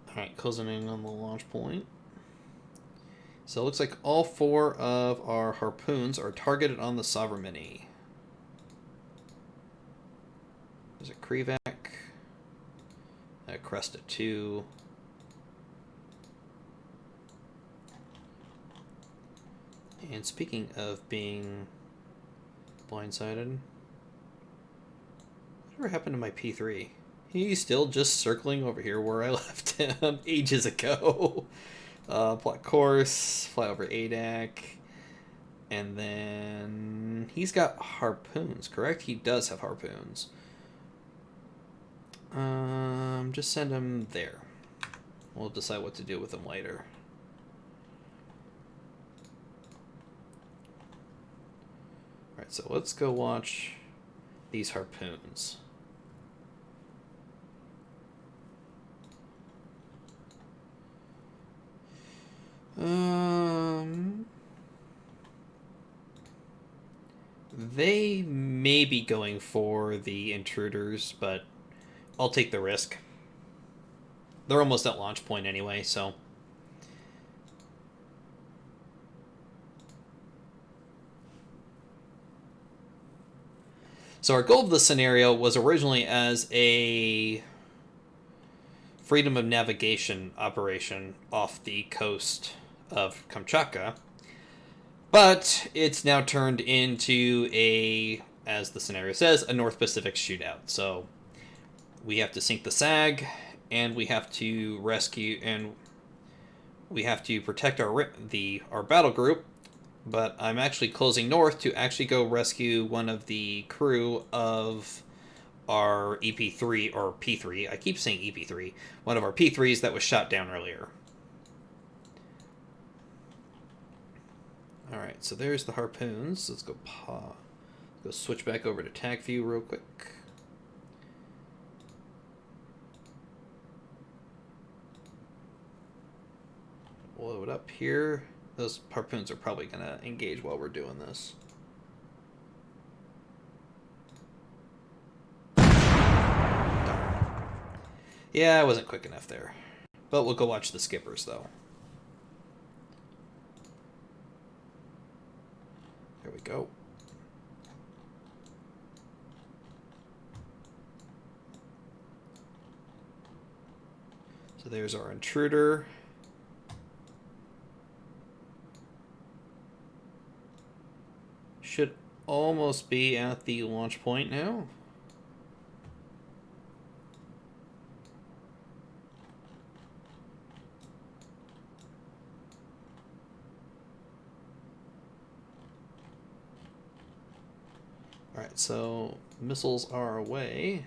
Alright, closing in on the launch point. So it looks like all 4 of our Harpoons are targeted on the Sovereign. There's a Krevac, a Cresta 2, and speaking of being blindsided, whatever happened to my P3? He's still just circling over here where I left him ages ago. Plot course, fly over ADAC, and then he's got Harpoons, correct? He does have Harpoons. Just send him there. We'll decide what to do with him later. Alright, so let's go watch these Harpoons. They may be going for the intruders, but I'll take the risk. They're almost at launch point anyway, so... So our goal of the scenario was originally as a freedom of navigation operation off the coast of Kamchatka, but it's now turned into a, as the scenario says, a North Pacific shootout. So we have to sink the SAG, and we have to rescue, and we have to protect our battle group. But I'm actually closing north to actually go rescue one of the crew of our EP3 or P3. I keep saying EP3. One of our P3s that was shot down earlier. All right, so there's the harpoons. Let's go go switch back over to tag view real quick. Load up here. Those harpoons are probably going to engage while we're doing this. Darn. Yeah, I wasn't quick enough there. But we'll go watch the skippers, though. There we go. So there's our intruder. Should almost be at the launch point now. Alright, so missiles are away.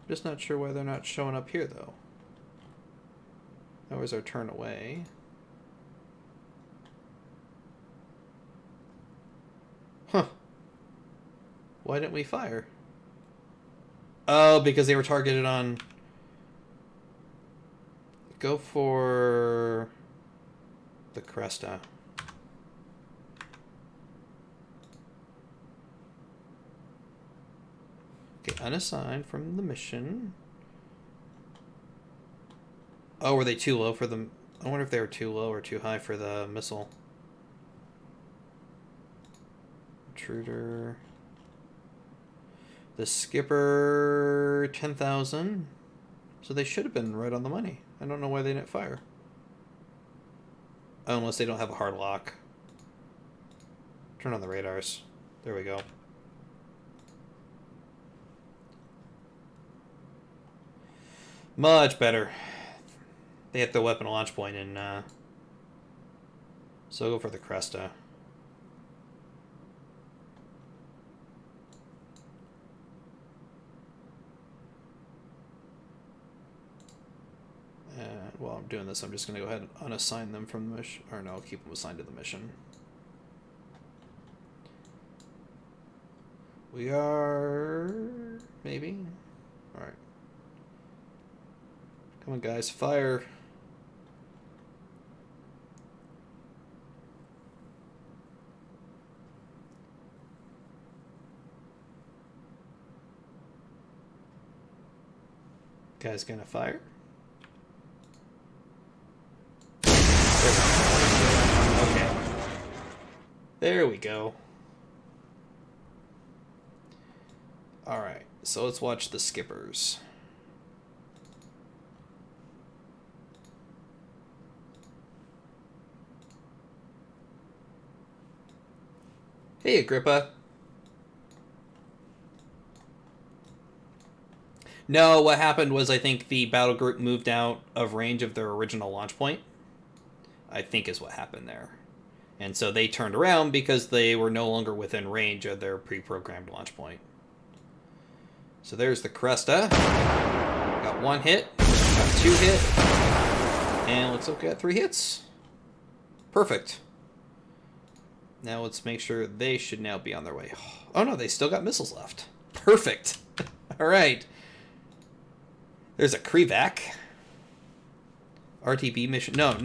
Just not sure why they're not showing up here, though. That was our turn away. Huh. Why didn't we fire? Oh, because they were targeted on... Go for... the Cresta. Okay, unassigned from the mission. Oh, were they too low for the... I wonder if they were too low or too high for the missile. Intruder. The skipper, 10,000. So they should have been right on the money. I don't know why they didn't fire. Oh, unless they don't have a hard lock. Turn on the radars. There we go. Much better. They hit the weapon launch point, and so go for the Cresta. And while I'm doing this, I'm just going to go ahead and unassign them from the mission. Or no, keep them assigned to the mission. We are... maybe? Alright. Come on, guys. Fire. Guys gonna fire? Okay. There we go. Alright, so let's watch the skippers. Hey, Agrippa. No, what happened was I think the battle group moved out of range of their original launch point. I think is what happened there. And so they turned around because they were no longer within range of their pre-programmed launch point. So there's the Cresta. Got one hit, got two hit, and looks like we got 3 hits. Perfect. Now let's make sure they should now be on their way. Oh no, they still got missiles left. Perfect. All right. There's a Krevac. RTB mission. No.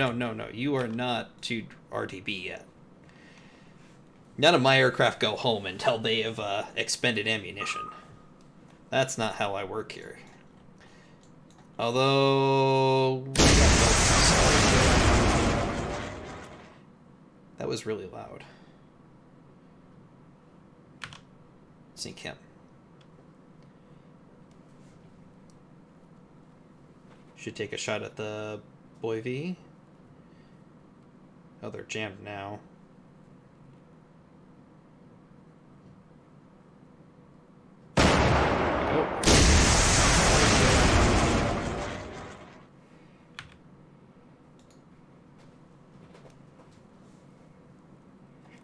You are not to RTB yet. None of my aircraft go home until they have expended ammunition. That's not how I work here. Although... that was really loud. sink him. Should take a shot at the Boy V. Oh, they're jammed now. Oh.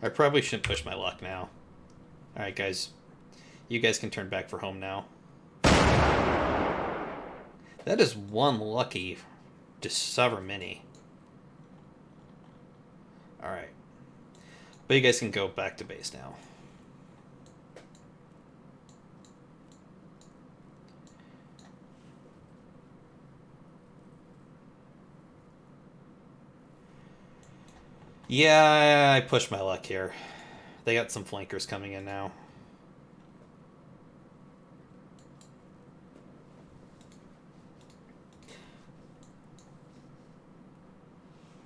I probably shouldn't push my luck now. Alright, guys. You guys can turn back for home now. That is one lucky Discover Mini. Alright. But you guys can go back to base now. Yeah, I pushed my luck here. They got some flankers coming in now.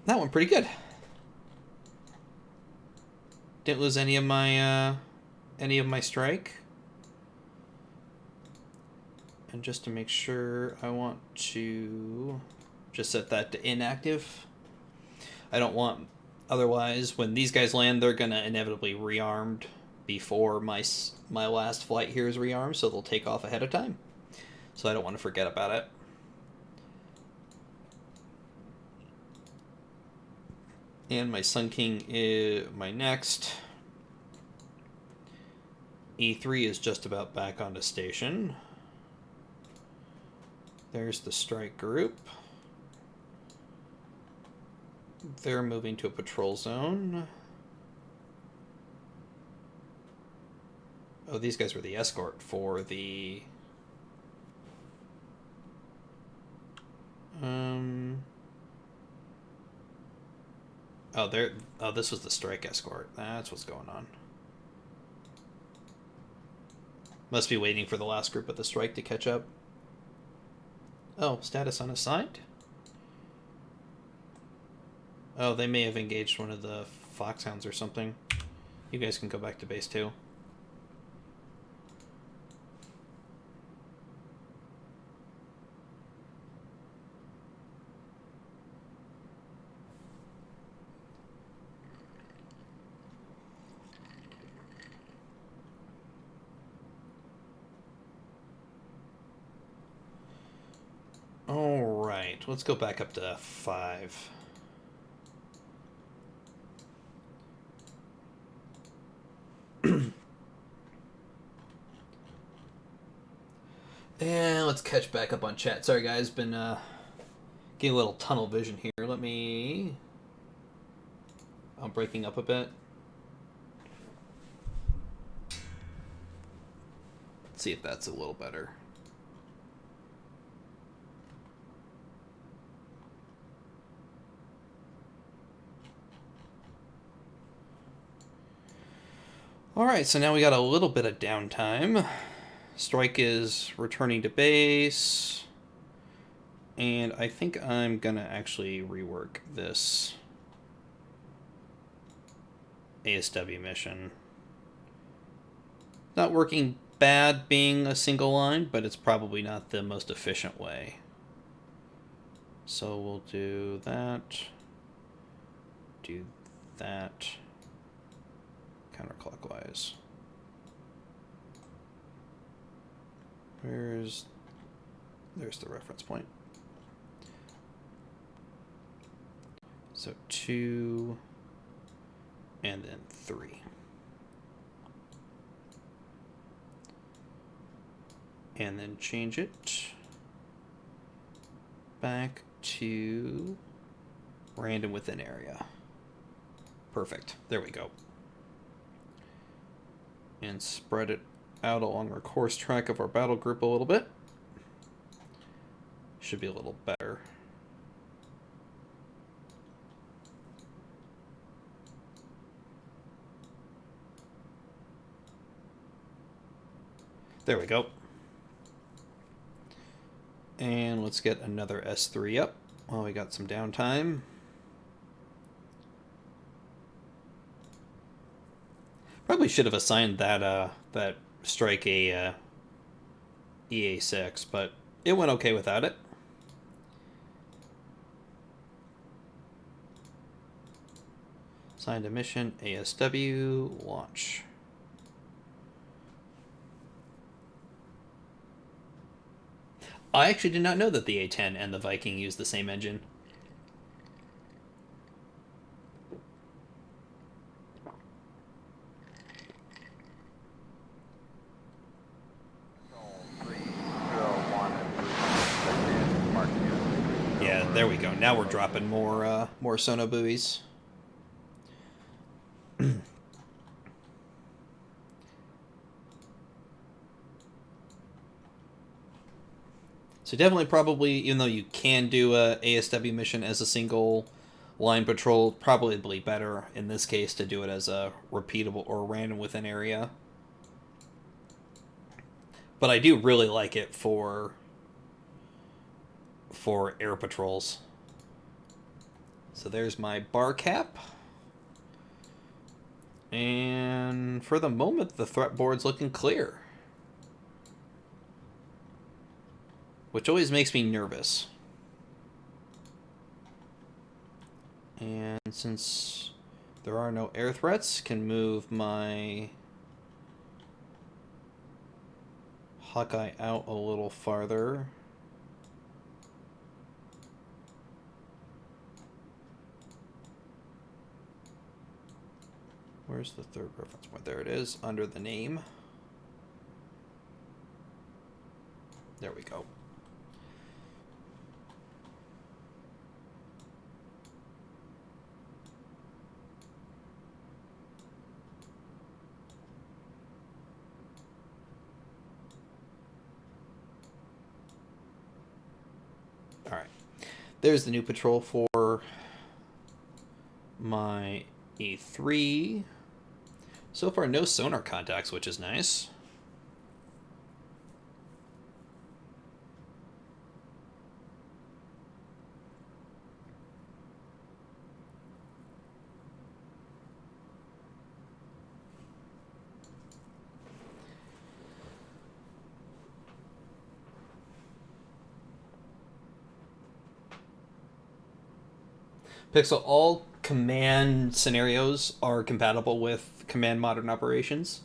That went pretty good. Didn't lose any of my strike. And just to make sure, I want to just set that to inactive. I don't want, otherwise, when these guys land, they're gonna inevitably rearmed before my last flight here is rearmed, so they'll take off ahead of time. So I don't want to forget about it. And my Sun King is my next. E3 is just about back onto station. There's the strike group. They're moving to a patrol zone. Oh, these guys were the escort for the... Oh, this was the strike escort. That's what's going on. Must be waiting for the last group of the strike to catch up. Oh, status unassigned? Oh, they may have engaged one of the foxhounds or something. You guys can go back to base too. Alright, let's go back up to 5. And let's catch back up on chat. Sorry guys, been getting a little tunnel vision here. Let me... I'm breaking up a bit. Let's see if that's a little better. Alright, so now we got a little bit of downtime. Strike is returning to base. And I think I'm gonna actually rework this ASW mission. Not working bad being a single line, but it's probably not the most efficient way. So we'll do that. Do that. Counterclockwise. There's the reference point. So 2 and then 3. And then change it back to random within area. Perfect. There we go. And spread it out along our course track of our battle group a little bit. Should be a little better. There we go. And let's get another S3 up while we got some downtime. Probably should have assigned that that strike a EA6, but it went okay without it. Signed a mission, ASW, launch. I actually did not know that the A10 and the Viking use the same engine. Yeah, there we go. Now we're dropping more sono buoys. So definitely, probably, even though you can do a ASW mission as a single line patrol, probably better in this case to do it as a repeatable or random within area. But I do really like it for air patrols. So there's my bar cap. And for the moment, the threat board's looking clear, which always makes me nervous. And since there are no air threats, can move my Hawkeye out a little farther. Where's the third reference point? There it is, under the name. There we go. All right. There's the new patrol for my E3. So far, no sonar contacts, which is nice. Pixel, all command scenarios are compatible with command modern operations.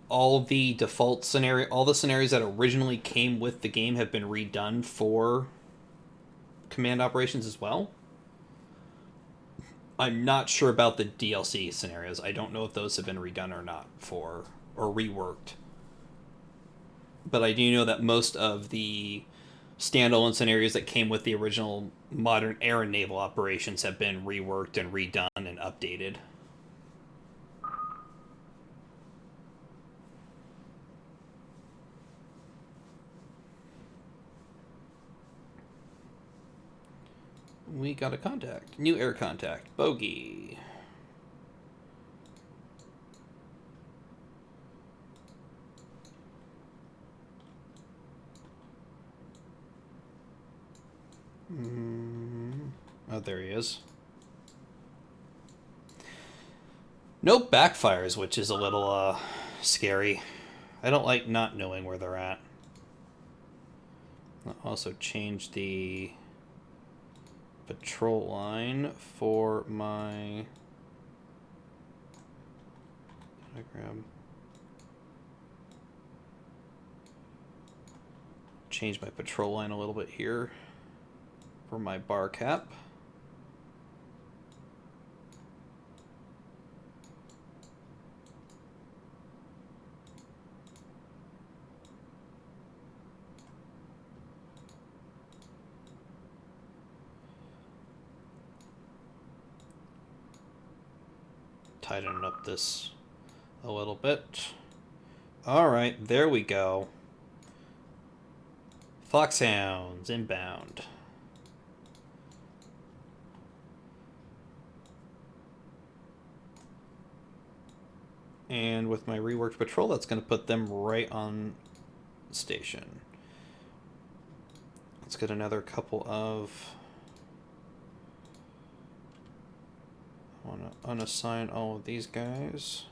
All the default scenario, all the scenarios that originally came with the game have been redone for command operations as well. I'm not sure about the DLC scenarios. I don't know if those have been redone or not or reworked. But I do know that most of the standalone scenarios that came with the original modern air and naval operations have been reworked and redone and updated. We got a contact. New air contact. Bogey. Oh, there he is. No backfires, which is a little scary. I don't like not knowing where they're at. I'll also change the patrol line for my... I grab... Change my patrol line a little bit here for my bar cap. Tighten up this a little bit. All right, there we go. Foxhounds inbound. And with my reworked patrol, that's going to put them right on station. Let's get another couple of... I want to unassign all of these guys.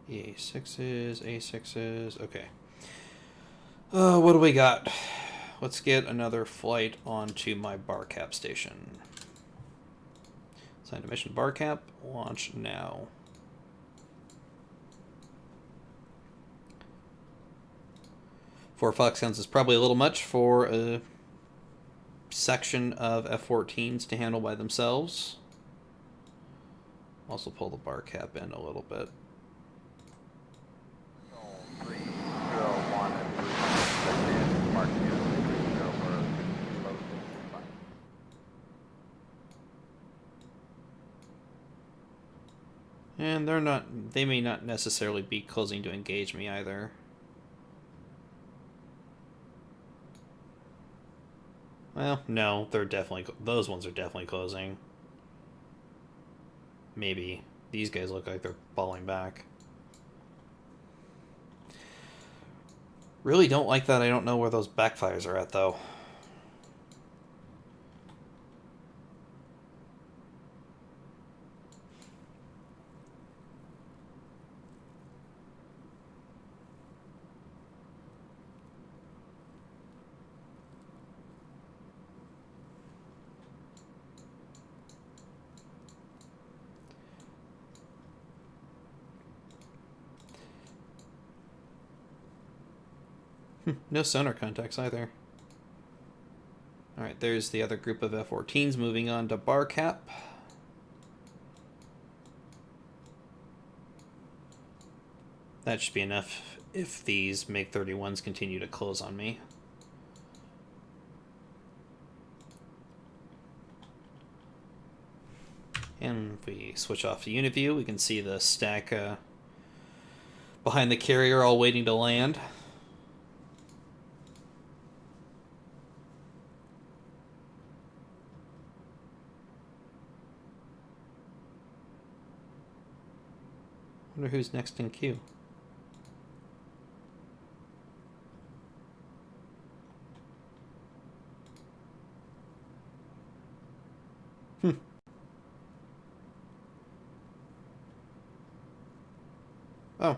EA6s, A6s. Okay. What do we got? Let's get another flight onto my bar cap station. Assigned to mission bar cap. Launch now. Four Foxhounds is probably a little much for a section of F-14s to handle by themselves. Also pull the bar cap in a little bit. And they may not necessarily be closing to engage me either. Well, no, those ones are definitely closing. Maybe. These guys look like they're falling back. Really don't like that I don't know where those backfires are at, though. No sonar contacts either. Alright, there's the other group of F-14s moving on to bar cap. That should be enough if these MiG-31s continue to close on me. And if we switch off to unit view, we can see the stack behind the carrier all waiting to land. Wonder who's next in queue. Oh,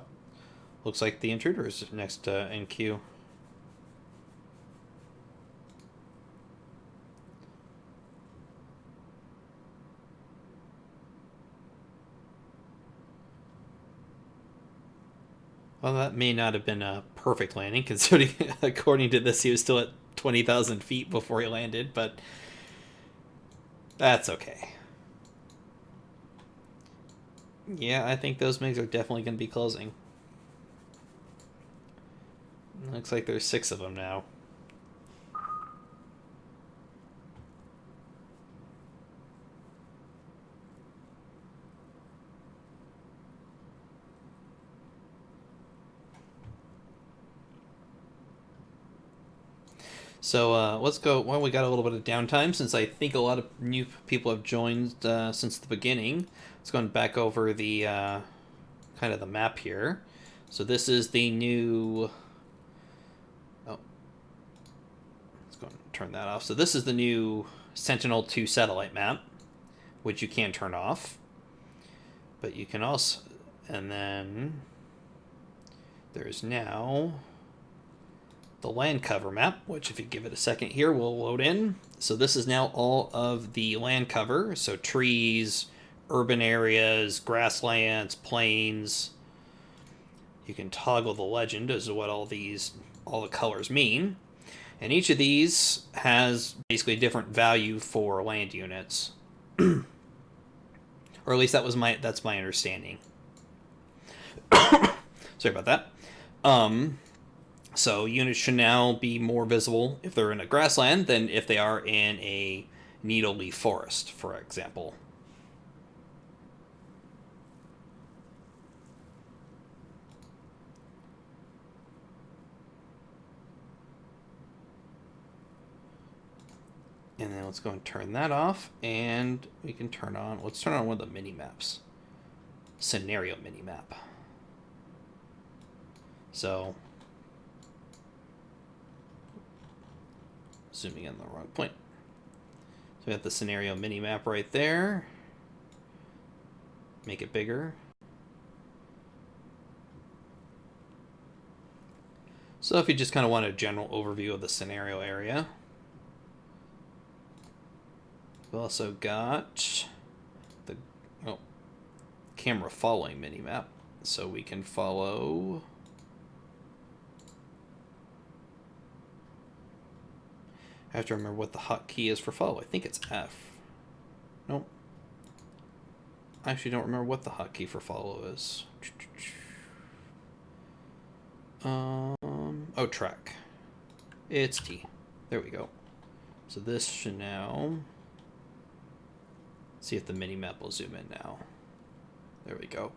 looks like the intruder is next in queue. Well, that may not have been a perfect landing, considering, according to this, he was still at 20,000 feet before he landed, but that's okay. Yeah, I think those MiGs are definitely going to be closing. Looks like there's 6 of them now. So let's go. Well, we got a little bit of downtime since I think a lot of new people have joined since the beginning. Let's go back over the kind of the map here. So this is the new. Oh, let's go and turn that off. So this is the new Sentinel-2 satellite map, which you can turn off, but you can also, and then there's now the land cover map, which if you give it a second here, will load in. So this is now all of the land cover. So trees, urban areas, grasslands, plains. You can toggle the legend as to what all the colors mean. And each of these has basically a different value for land units. Or at least that's my understanding. Sorry about that. So units should now be more visible if they're in a grassland than if they are in a needle leaf forest, for example. And then let's go and turn that off, and we can let's turn on one of the mini maps. Scenario mini map. So zooming in the wrong point. So we have the scenario mini map right there. Make it bigger. So if you just kind of want a general overview of the scenario area. We've also got the camera following minimap. So we can follow... I have to remember what the hotkey is for follow. I think it's F. Nope. I actually don't remember what the hotkey for follow is. Oh, track. It's T. There we go. So this should now... See if the mini-map will zoom in now. There we go.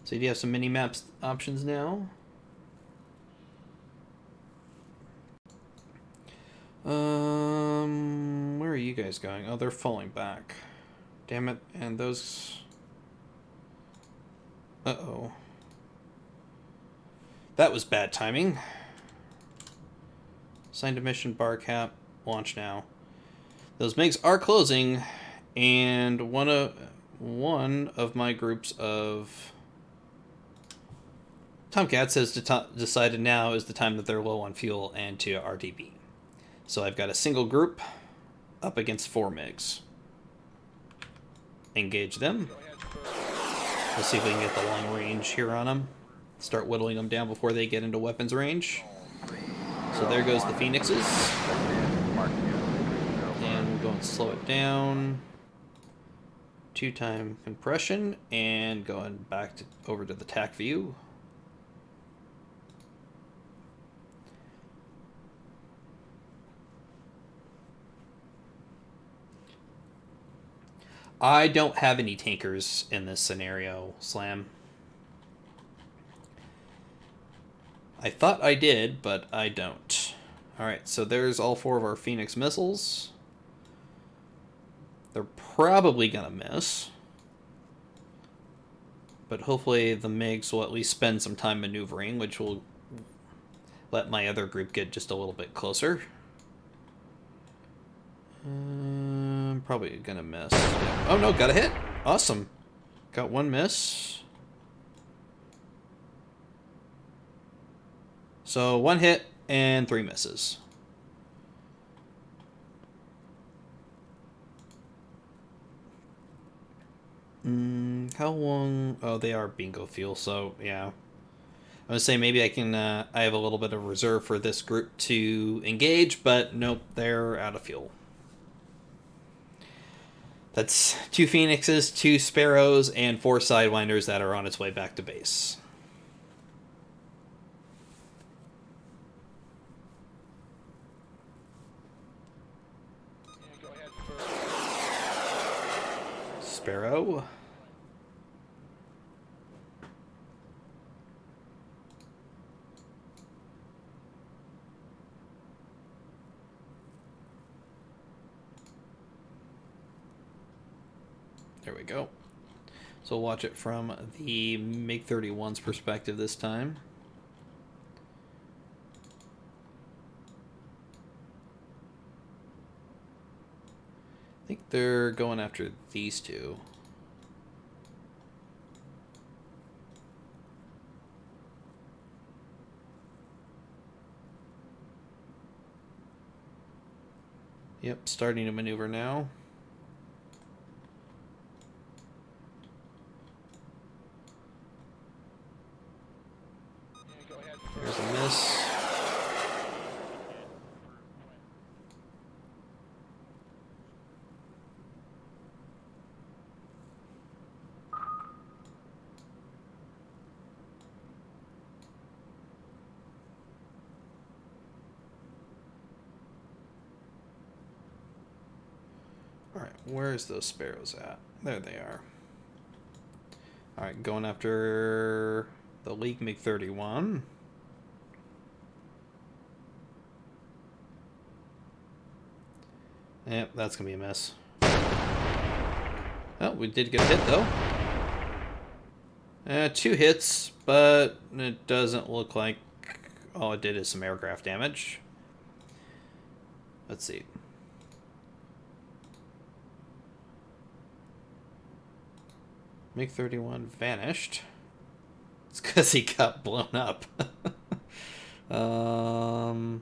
So do you have some mini-maps options now? Where are you guys going? Oh, they're falling back. Damn it. And those... Uh-oh. That was bad timing. Signed to mission, bar cap, launch now. Those MiGs are closing, and one of my groups of Tomcats has decided now is the time that they're low on fuel and to RTB. So I've got a single group up against 4 MiGs. Engage them. We'll see if we can get the long range here on them. Start whittling them down before they get into weapons range. So there goes the Phoenixes. And we'll go and slow it down. 2-time compression. And going back over to the TAC view. I don't have any tankers in this scenario, Slam. I thought I did, but I don't. Alright, so there's all 4 of our Phoenix missiles. They're probably gonna miss. But hopefully the MiGs will at least spend some time maneuvering, which will let my other group get just a little bit closer. Probably gonna miss. Yeah. Oh no, got a hit! Awesome. Got 1 miss. So 1 hit and 3 misses. How long? Oh, they are bingo fuel, so yeah. I was saying maybe I can. I have a little bit of reserve for this group to engage, but nope, they're out of fuel. That's 2 Phoenixes, 2 Sparrows, and 4 Sidewinders that are on its way back to base. Sparrow. There we go. So we'll watch it from the MiG-31's perspective this time. I think they're going after these 2. Yep, starting to maneuver now. There's a miss. Alright, where's those Sparrows at? There they are. Alright, going after the League MiG-31. Yep, that's going to be a miss. Oh, we did get a hit, though. 2 hits, but it doesn't look like all it did is some aircraft damage. Let's see. MiG-31 vanished. It's because he got blown up. But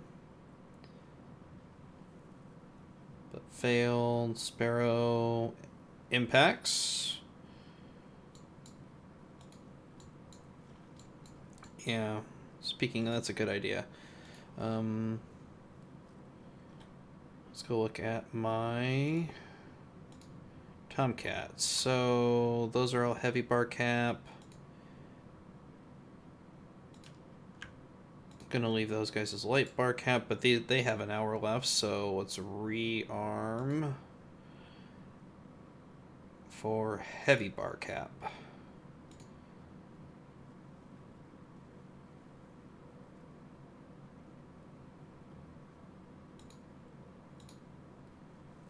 failed. Sparrow impacts. Yeah. Speaking of, that's a good idea. Let's go look at my Tomcats. So those are all heavy bar cap. Gonna leave those guys as light bar cap, but they have an hour left, so let's rearm for heavy bar cap.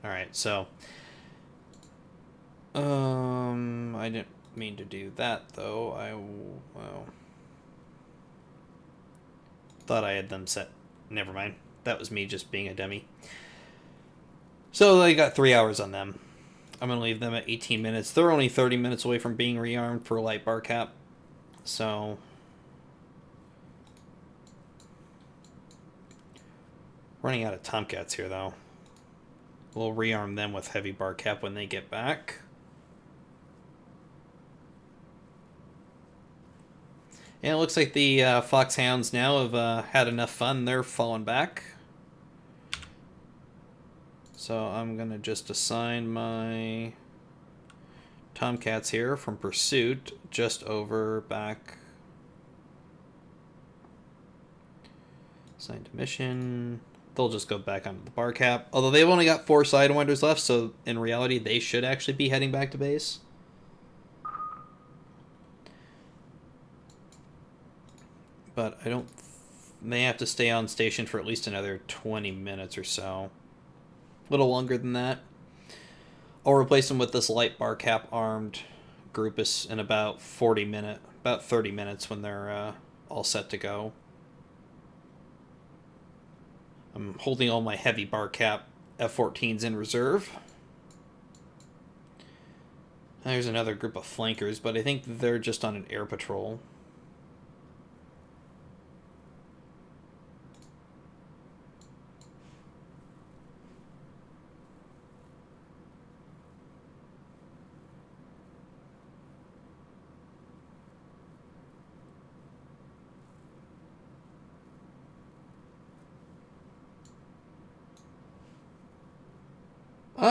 Alright, so I didn't mean to do that though. Well, thought I had them set. Never mind. That was me just being a dummy. So I got 3 hours on them. I'm going to leave them at 18 minutes. They're only 30 minutes away from being rearmed for light bar cap. So running out of Tomcats here though. We'll rearm them with heavy bar cap when they get back. And it looks like the Foxhounds now have had enough fun. They're falling back. So I'm going to just assign my Tomcats here from Pursuit just over back. Assign to mission. They'll just go back onto the bar cap. Although they've only got 4 Sidewinders left, so in reality they should actually be heading back to base. But I don't... They have to stay on station for at least another 20 minutes or so. A little longer than that. I'll replace them with this light bar cap armed group in about 30 minutes when they're all set to go. I'm holding all my heavy bar cap F-14s in reserve. There's another group of flankers, but I think they're just on an air patrol.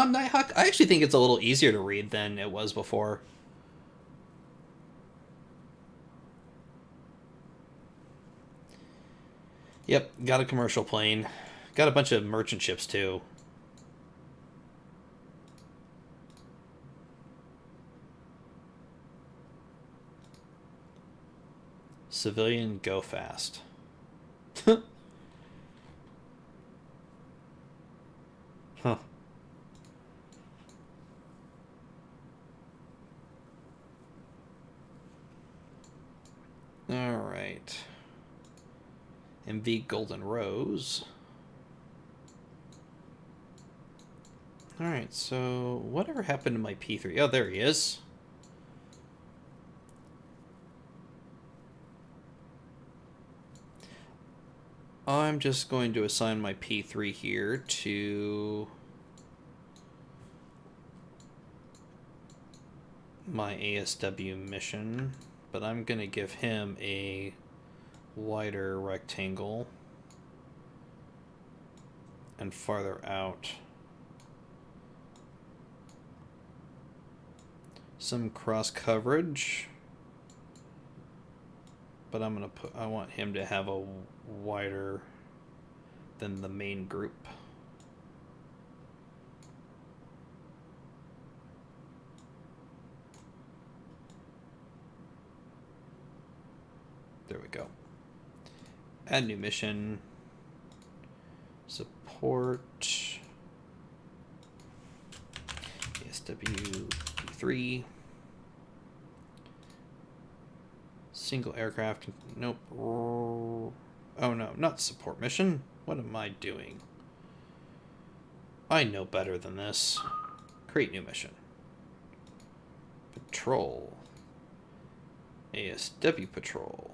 Nighthawk, I actually think it's a little easier to read than it was before. Yep, got a commercial plane. Got a bunch of merchant ships, too. Civilian, go fast. Huh. Alright. MV Golden Rose. Alright, so whatever happened to my P3? Oh, there he is. I'm just going to assign my P3 here to my ASW mission, but I'm going to give him a wider rectangle and farther out. Some cross coverage, but I want him to have a wider than the main group. There we go. Add new mission. Support. ASW3. Single aircraft. Nope. Oh no, not support mission. What am I doing? I know better than this. Create new mission. Patrol. ASW Patrol.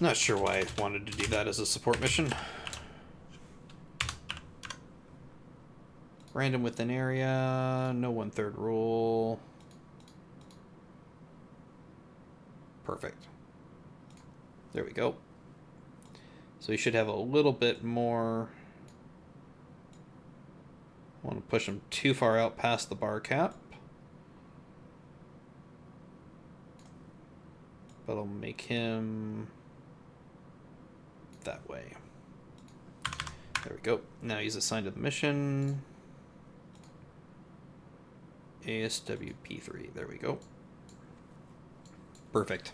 Not sure why I wanted to do that as a support mission. Random within area, no 1/3 rule. Perfect. There we go. So you should have a little bit more. I want to push him too far out past the bar cap. But I'll make him that way. There we go. Now he's assigned to the mission. ASWP3. There we go. Perfect.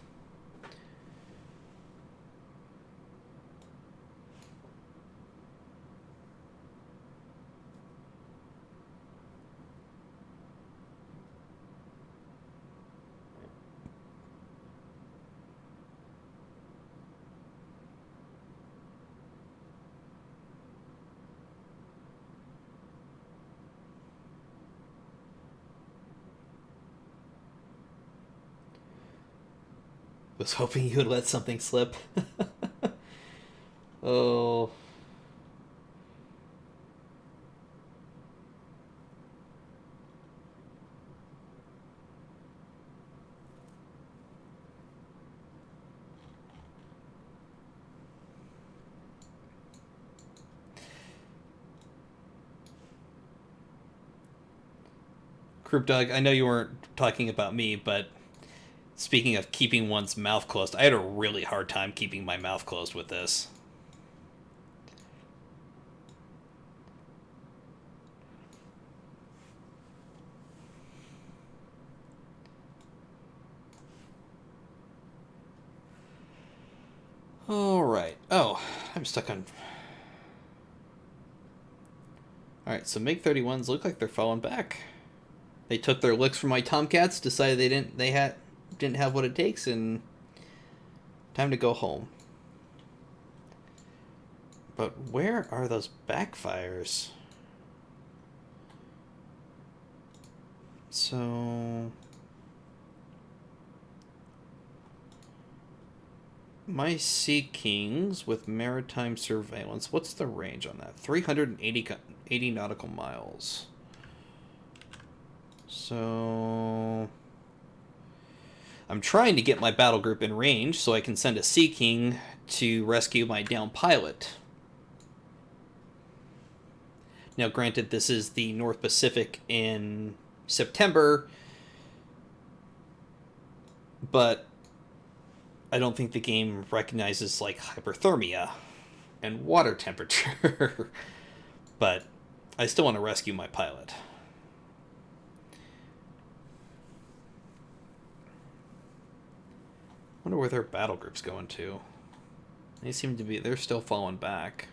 Was hoping you would let something slip. Oh. Croup Dog, I know you weren't talking about me, but speaking of keeping one's mouth closed, I had a really hard time keeping my mouth closed with this. Alright. Oh, I'm stuck on... Alright, so MiG-31s look like they're falling back. They took their licks from my Tomcats, decided they didn't have what it takes, and time to go home. But where are those backfires? So my Sea Kings with maritime surveillance, what's the range on that? 380 nautical miles. So I'm trying to get my battle group in range so I can send a Sea King to rescue my downed pilot. Now, granted, this is the North Pacific in September, but I don't think the game recognizes, like, hyperthermia and water temperature. But I still want to rescue my pilot. I wonder where their battle group's going to. They seem to be... They're still falling back.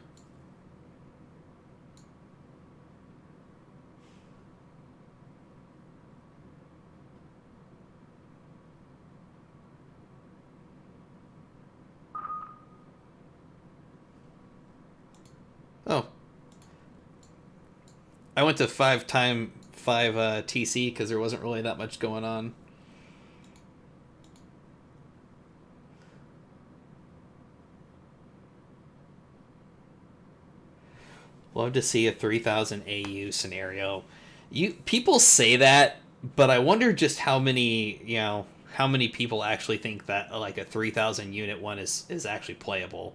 Oh. I went to 5 TC because there wasn't really that much going on. Love to see a 3000 AU scenario. People say that, but I wonder just how many people actually think that like a 3000 unit one is actually playable.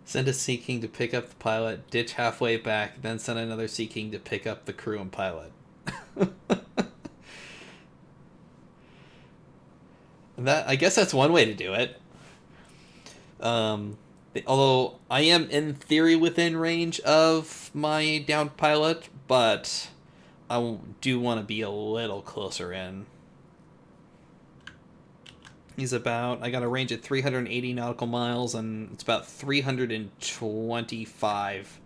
Send a Sea King to pick up the pilot, ditch halfway back, then send another Sea King to pick up the crew and pilot. I guess that's one way to do it. Although I am in theory within range of my downed pilot, but I do want to be a little closer in. He's about, I got a range at 380 nautical miles, and it's about 325.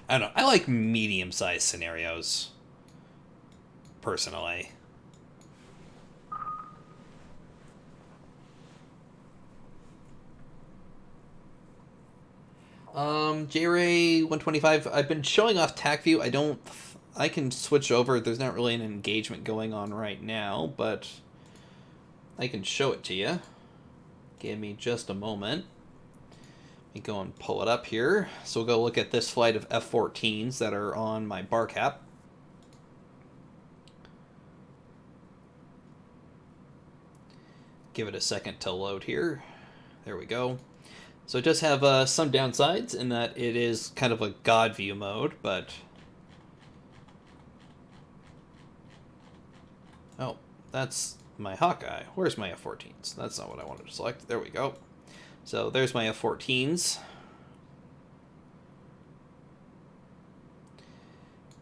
I don't know. I like medium-sized scenarios, personally. J-Ray 125. I've been showing off TAC view. I can switch over. There's not really an engagement going on right now, but I can show it to you. Give me just a moment. Let me go and pull it up here. So we'll go look at this flight of F-14s that are on my bar cap. Give it a second to load here. There we go. So it does have some downsides in that it is kind of a God view mode, but... Oh, that's my Hawkeye. Where's my F-14s? That's not what I wanted to select. There we go. So there's my F-14s.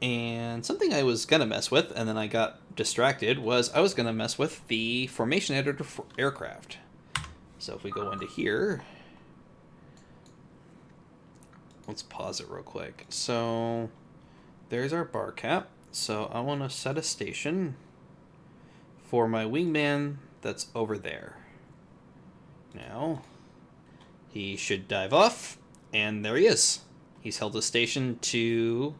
And something I was going to mess with, and then I got distracted, was I was going to mess with the formation editor for aircraft. So if we go into here... Let's pause it real quick. So there's our bar cap. So I want to set a station for my wingman that's over there. Now, he should dive off, and there he is. He's held a station to...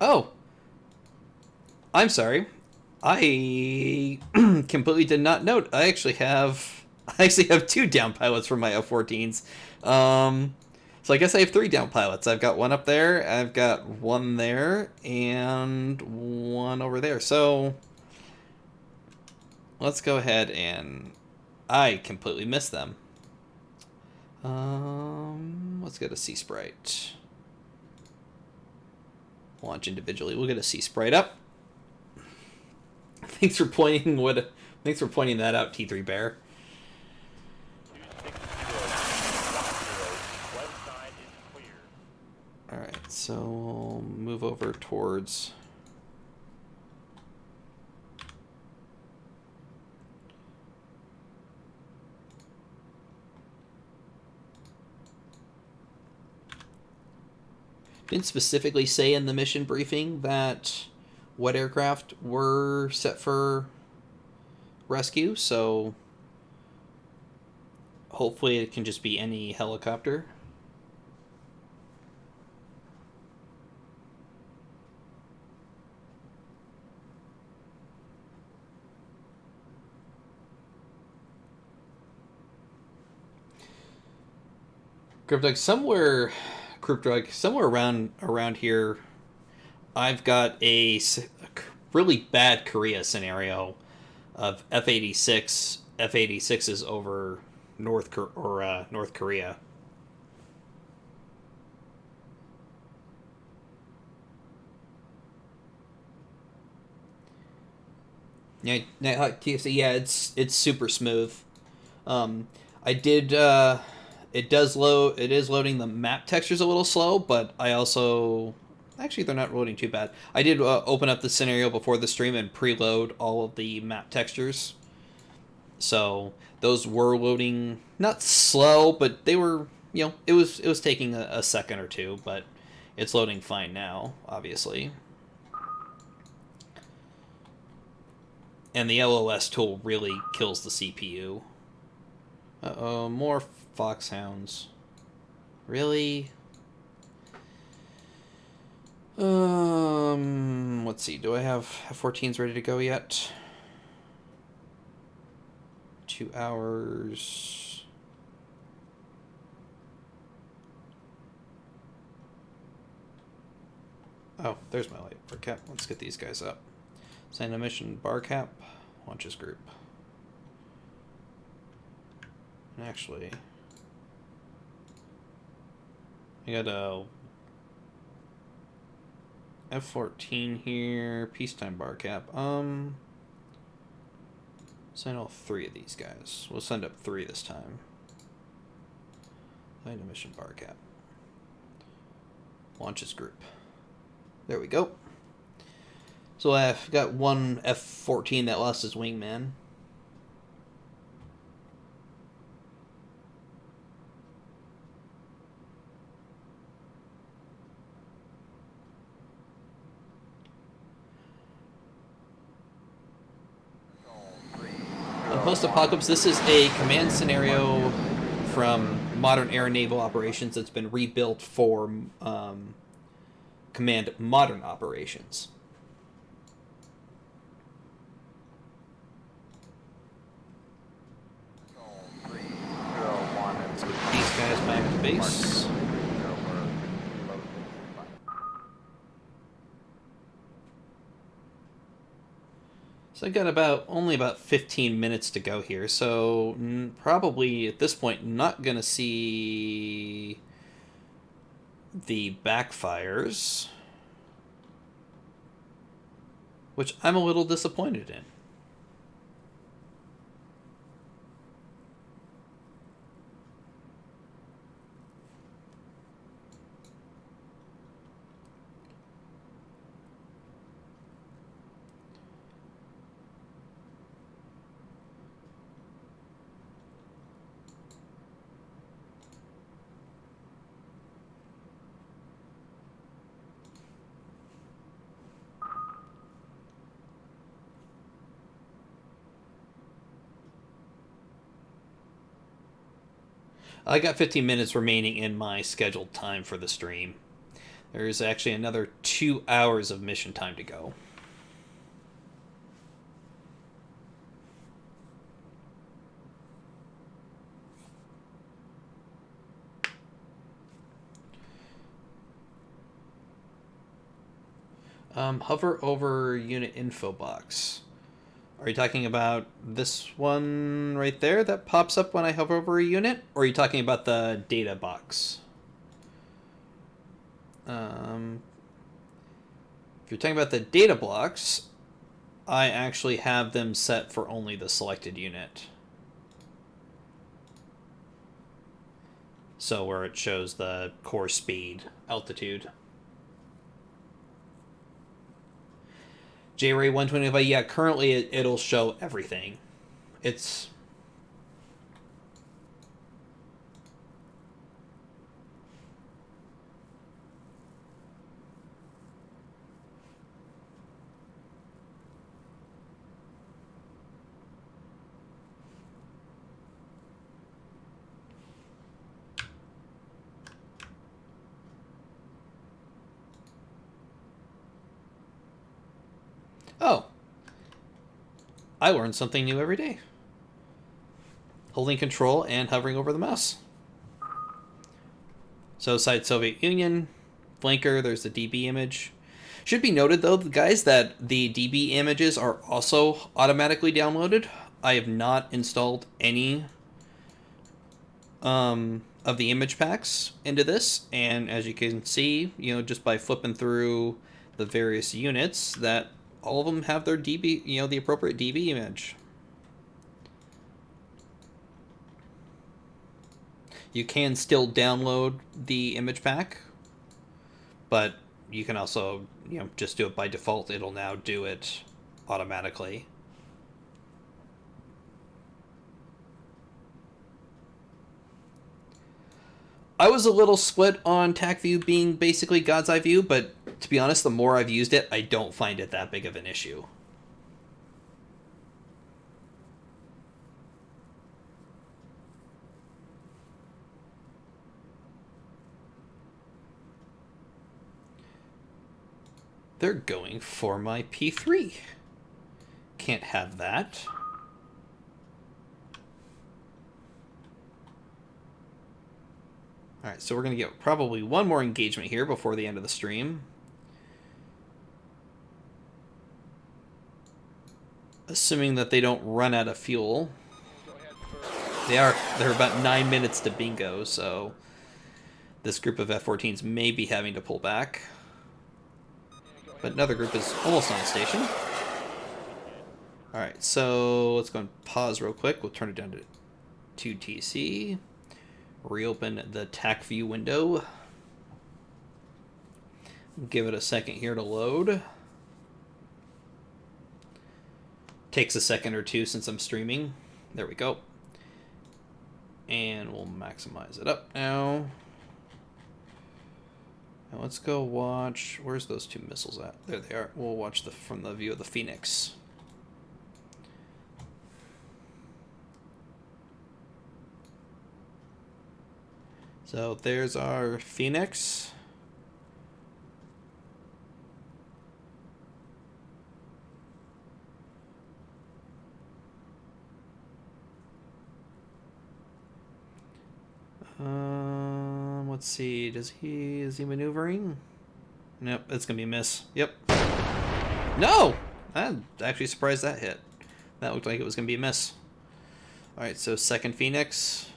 Oh! I'm sorry. I completely did not note. I actually have two down pilots for my F-14s. So I guess I have 3 down pilots. I've got one up there, I've got one there, and one over there. So let's go ahead and... I completely missed them. Let's get a Sea Sprite. Launch individually. We'll get a Sea Sprite up. Thanks for pointing that out, T3 Bear. Alright, so we'll move over towards... Didn't specifically say in the mission briefing that what aircraft were set for rescue, so hopefully it can just be any helicopter. Group drug somewhere around here. I've got a really bad Korea scenario of F-86s over North Korea. Yeah, TFC. Yeah, it's super smooth. I did. It is loading the map textures a little slow, but I also... Actually, they're not loading too bad. I did open up the scenario before the stream and preload all of the map textures. So those were loading not slow, but they were, it was taking a second or two, but it's loading fine now, obviously. And the LOS tool really kills the CPU. Uh-oh, more foxhounds. Really? Let's see. Do I have F-14s ready to go yet? 2 hours. Oh, there's my light bar cap. Let's get these guys up. Sign a mission bar cap. Launches group. Actually, I got a F-14 here. Peacetime bar cap. Sign all 3 of these guys. We'll send up 3 this time. Find a mission bar cap. Launches group. There we go. So I've got one F-14 that lost his wingman. Post-apocalypse, this is a command scenario from modern air and naval operations that's been rebuilt for command modern operations. Let's get these guys back to base. So I got only about 15 minutes to go here, so probably at this point not going to see the backfires, which I'm a little disappointed in. I got 15 minutes remaining in my scheduled time for the stream. There's actually another 2 hours of mission time to go. Hover over unit info box. Are you talking about this one right there that pops up when I hover over a unit? Or are you talking about the data box? If you're talking about the data blocks, I actually have them set for only the selected unit. So where it shows the core speed, altitude. J-Ray 125, yeah, currently it'll show everything. It's... Oh. I learn something new every day. Holding control and hovering over the mouse. So side Soviet Union, flanker, there's the DB image. Should be noted though, guys, that the DB images are also automatically downloaded. I have not installed any of the image packs into this, and as you can see, just by flipping through the various units, that all of them have their DB, the appropriate DB image. You can still download the image pack, but you can also, just do it by default. It'll now do it automatically. I was a little split on TAC view being basically God's eye view, but to be honest, the more I've used it, I don't find it that big of an issue. They're going for my P3. Can't have that. Alright, so we're going to get probably one more engagement here before the end of the stream. assuming that they don't run out of fuel. They're about 9 minutes to bingo, so this group of F-14s may be having to pull back. But another group is almost on station. Alright, so let's go and pause real quick. We'll turn it down to 2TC. Reopen the TAC view window. Give it a second here to load. Takes a second or two since I'm streaming. There we go. And we'll maximize it up now. Now let's go watch. Where's those two missiles at? There they are. We'll watch from the view of the Phoenix. So there's our Phoenix. Let's see. Is he maneuvering? Nope, it's gonna be a miss. Yep. No! I'm actually surprised that hit. That looked like it was gonna be a miss. Alright, so second Phoenix.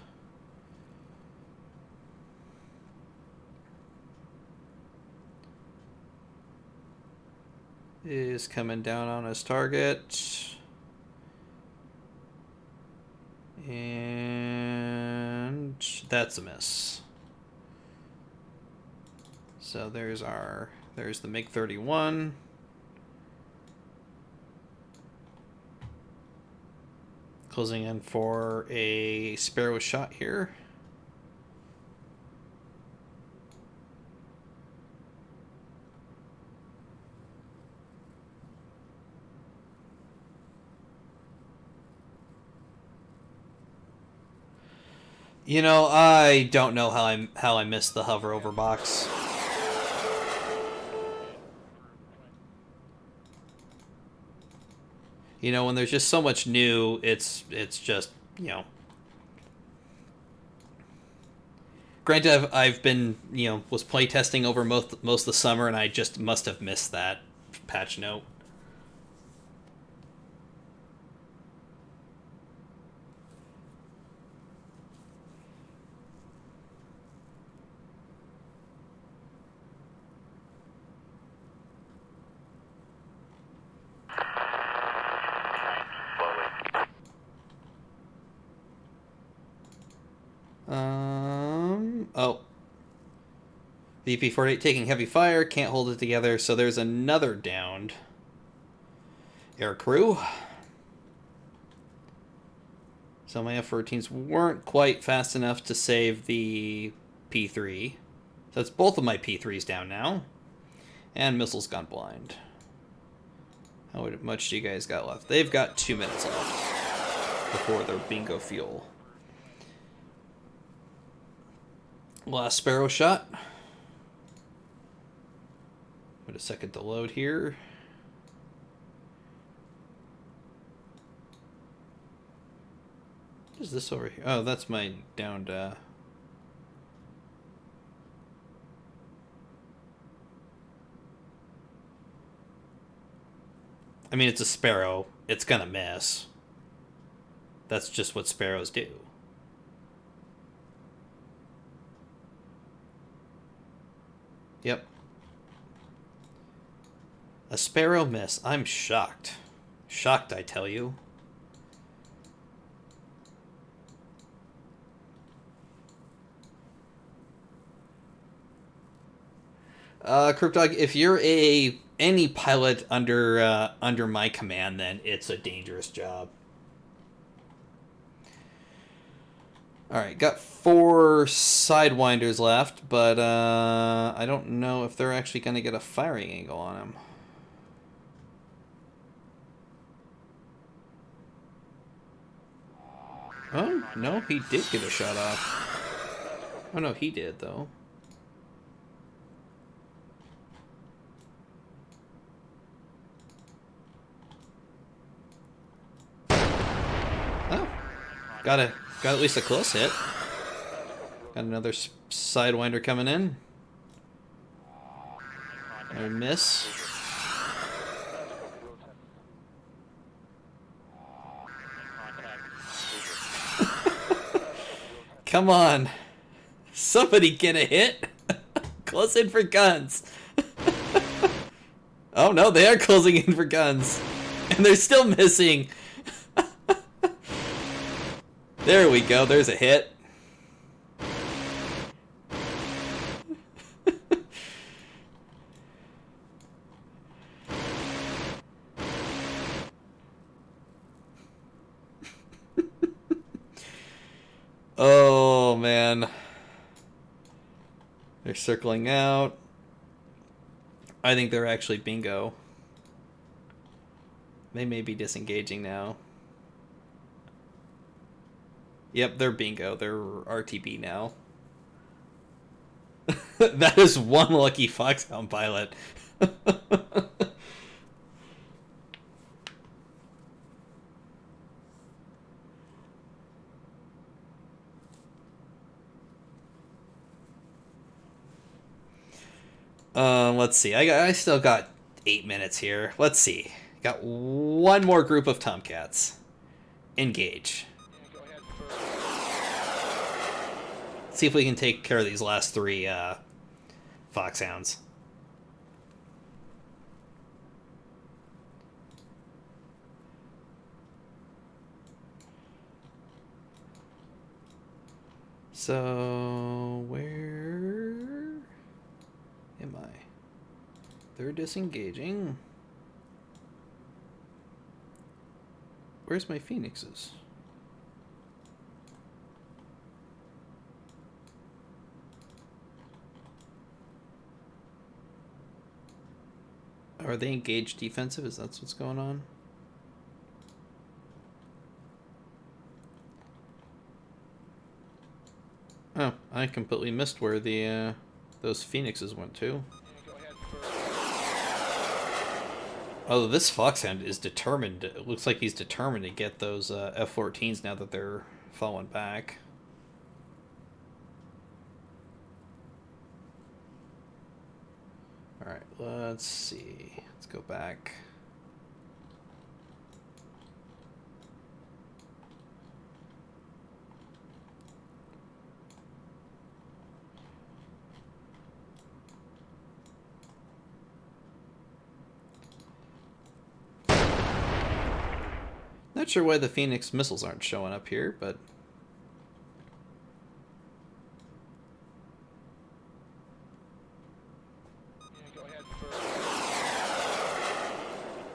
Is coming down on his target. And that's a miss. So there's the MiG-31. Closing in for a Sparrow shot here. You know, I don't know how I missed the hover over box. You know, when there's just so much new, it's just, you know. Granted, I've been, you know, was playtesting over most of the summer, and I just must have missed that patch note. Oh. VP-48 taking heavy fire, can't hold it together, so there's another downed air crew. So my F-14s weren't quite fast enough to save the P-3. So that's both of my P-3s down now. And missiles gone blind. How much do you guys got left? They've got 2 minutes left before their bingo fuel. Last Sparrow shot. Wait a second to load here. What is this over here? Oh, that's my downed... I mean, it's a Sparrow. It's gonna miss. That's just what Sparrows do. Yep. A Sparrow miss. I'm shocked. Shocked, I tell you. Cryptog, if you're any pilot under my command, then it's a dangerous job. Alright, got 4 Sidewinders left, but I don't know if they're actually going to get a firing angle on him. Oh, no, he did get a shot off. Oh, no, he did, though. Oh, got at least a close hit. Got another Sidewinder coming in. Another miss. Come on. Somebody get a hit. Close in for guns. Oh no, they are closing in for guns. And they're still missing. There we go, there's a hit. Oh man. They're circling out. I think they're actually bingo. They may be disengaging now. Yep, they're bingo. They're RTB now. That is one lucky Foxhound pilot. Let's see. I still got 8 minutes here. Let's see. Got one more group of Tomcats. Engage. See if we can take care of these last 3 Foxhounds. So, where am I? They're disengaging. Where's my Phoenixes? Are they engaged defensive? Is that what's going on? Oh, I completely missed where the those Phoenixes went to. Oh, this Foxhound is determined. It looks like he's determined to get those F-14s now that they're falling back. Alright, let's see. Let's go back. Not sure why the Phoenix missiles aren't showing up here, but...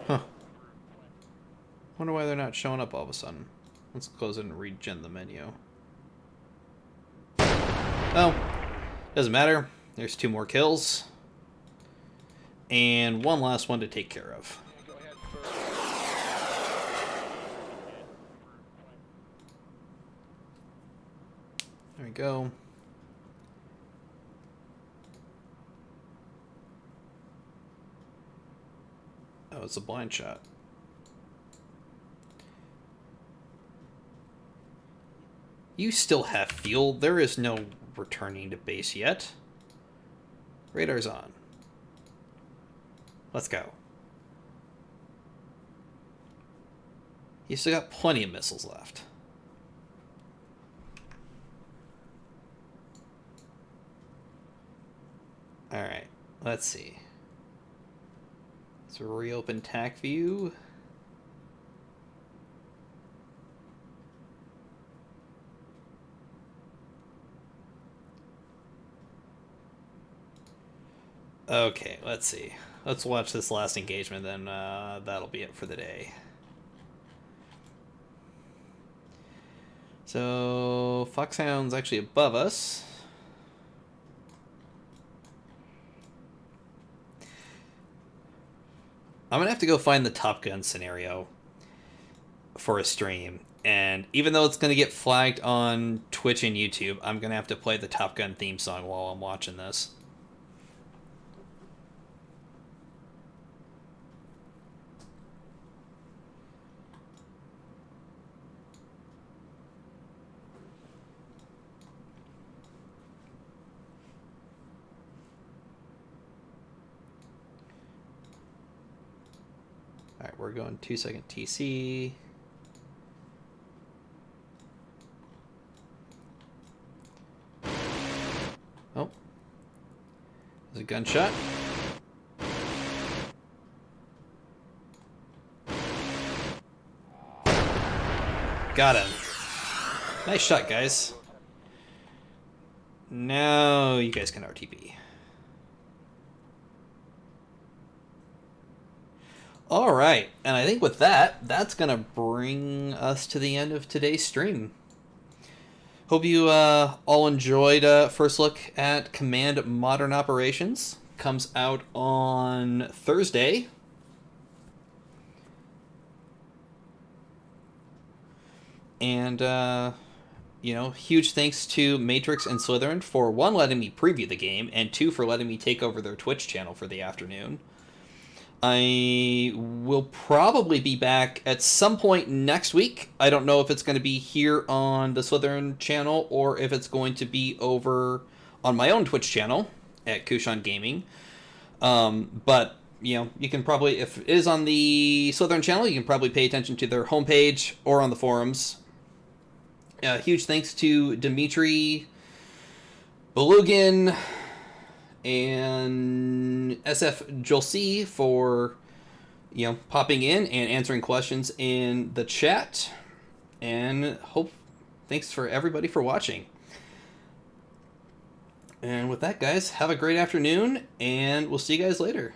Huh. Wonder why they're not showing up all of a sudden. Let's close it and regen the menu. Oh, doesn't matter. There's 2 more kills. And one last one to take care of. There we go. Oh, it's a blind shot. You still have fuel. There is no returning to base yet. Radar's on. Let's go. You still got plenty of missiles left. Alright, let's see. Let's reopen TAC view. Okay, let's see. Let's watch this last engagement, then that'll be it for the day. So, Foxhound's actually above us. I'm gonna have to go find the Top Gun scenario for a stream. And even though it's gonna get flagged on Twitch and YouTube, I'm gonna have to play the Top Gun theme song while I'm watching this. Alright, we're going 2-second TC. Oh. There's a gunshot. Got him. Nice shot, guys. Now you guys can RTB. All right, and I think with that, that's going to bring us to the end of today's stream. Hope you all enjoyed first look at Command Modern Operations. Comes out on Thursday. And, you know, huge thanks to Matrix and Slytherin for, one, letting me preview the game, and two, for letting me take over their Twitch channel for the afternoon. I will probably be back at some point next week. I don't know if it's going to be here on the Slytherin channel or if it's going to be over on my own Twitch channel at KushanGaming. But, you know, you can probably, if it is on the Slytherin channel, you can probably pay attention to their homepage or on the forums. Huge thanks to Dimitri, Belugin, and SF Jolcy for, you know, popping in and answering questions in the chat. And thanks for everybody for watching. And with that, guys, have a great afternoon, and we'll see you guys later.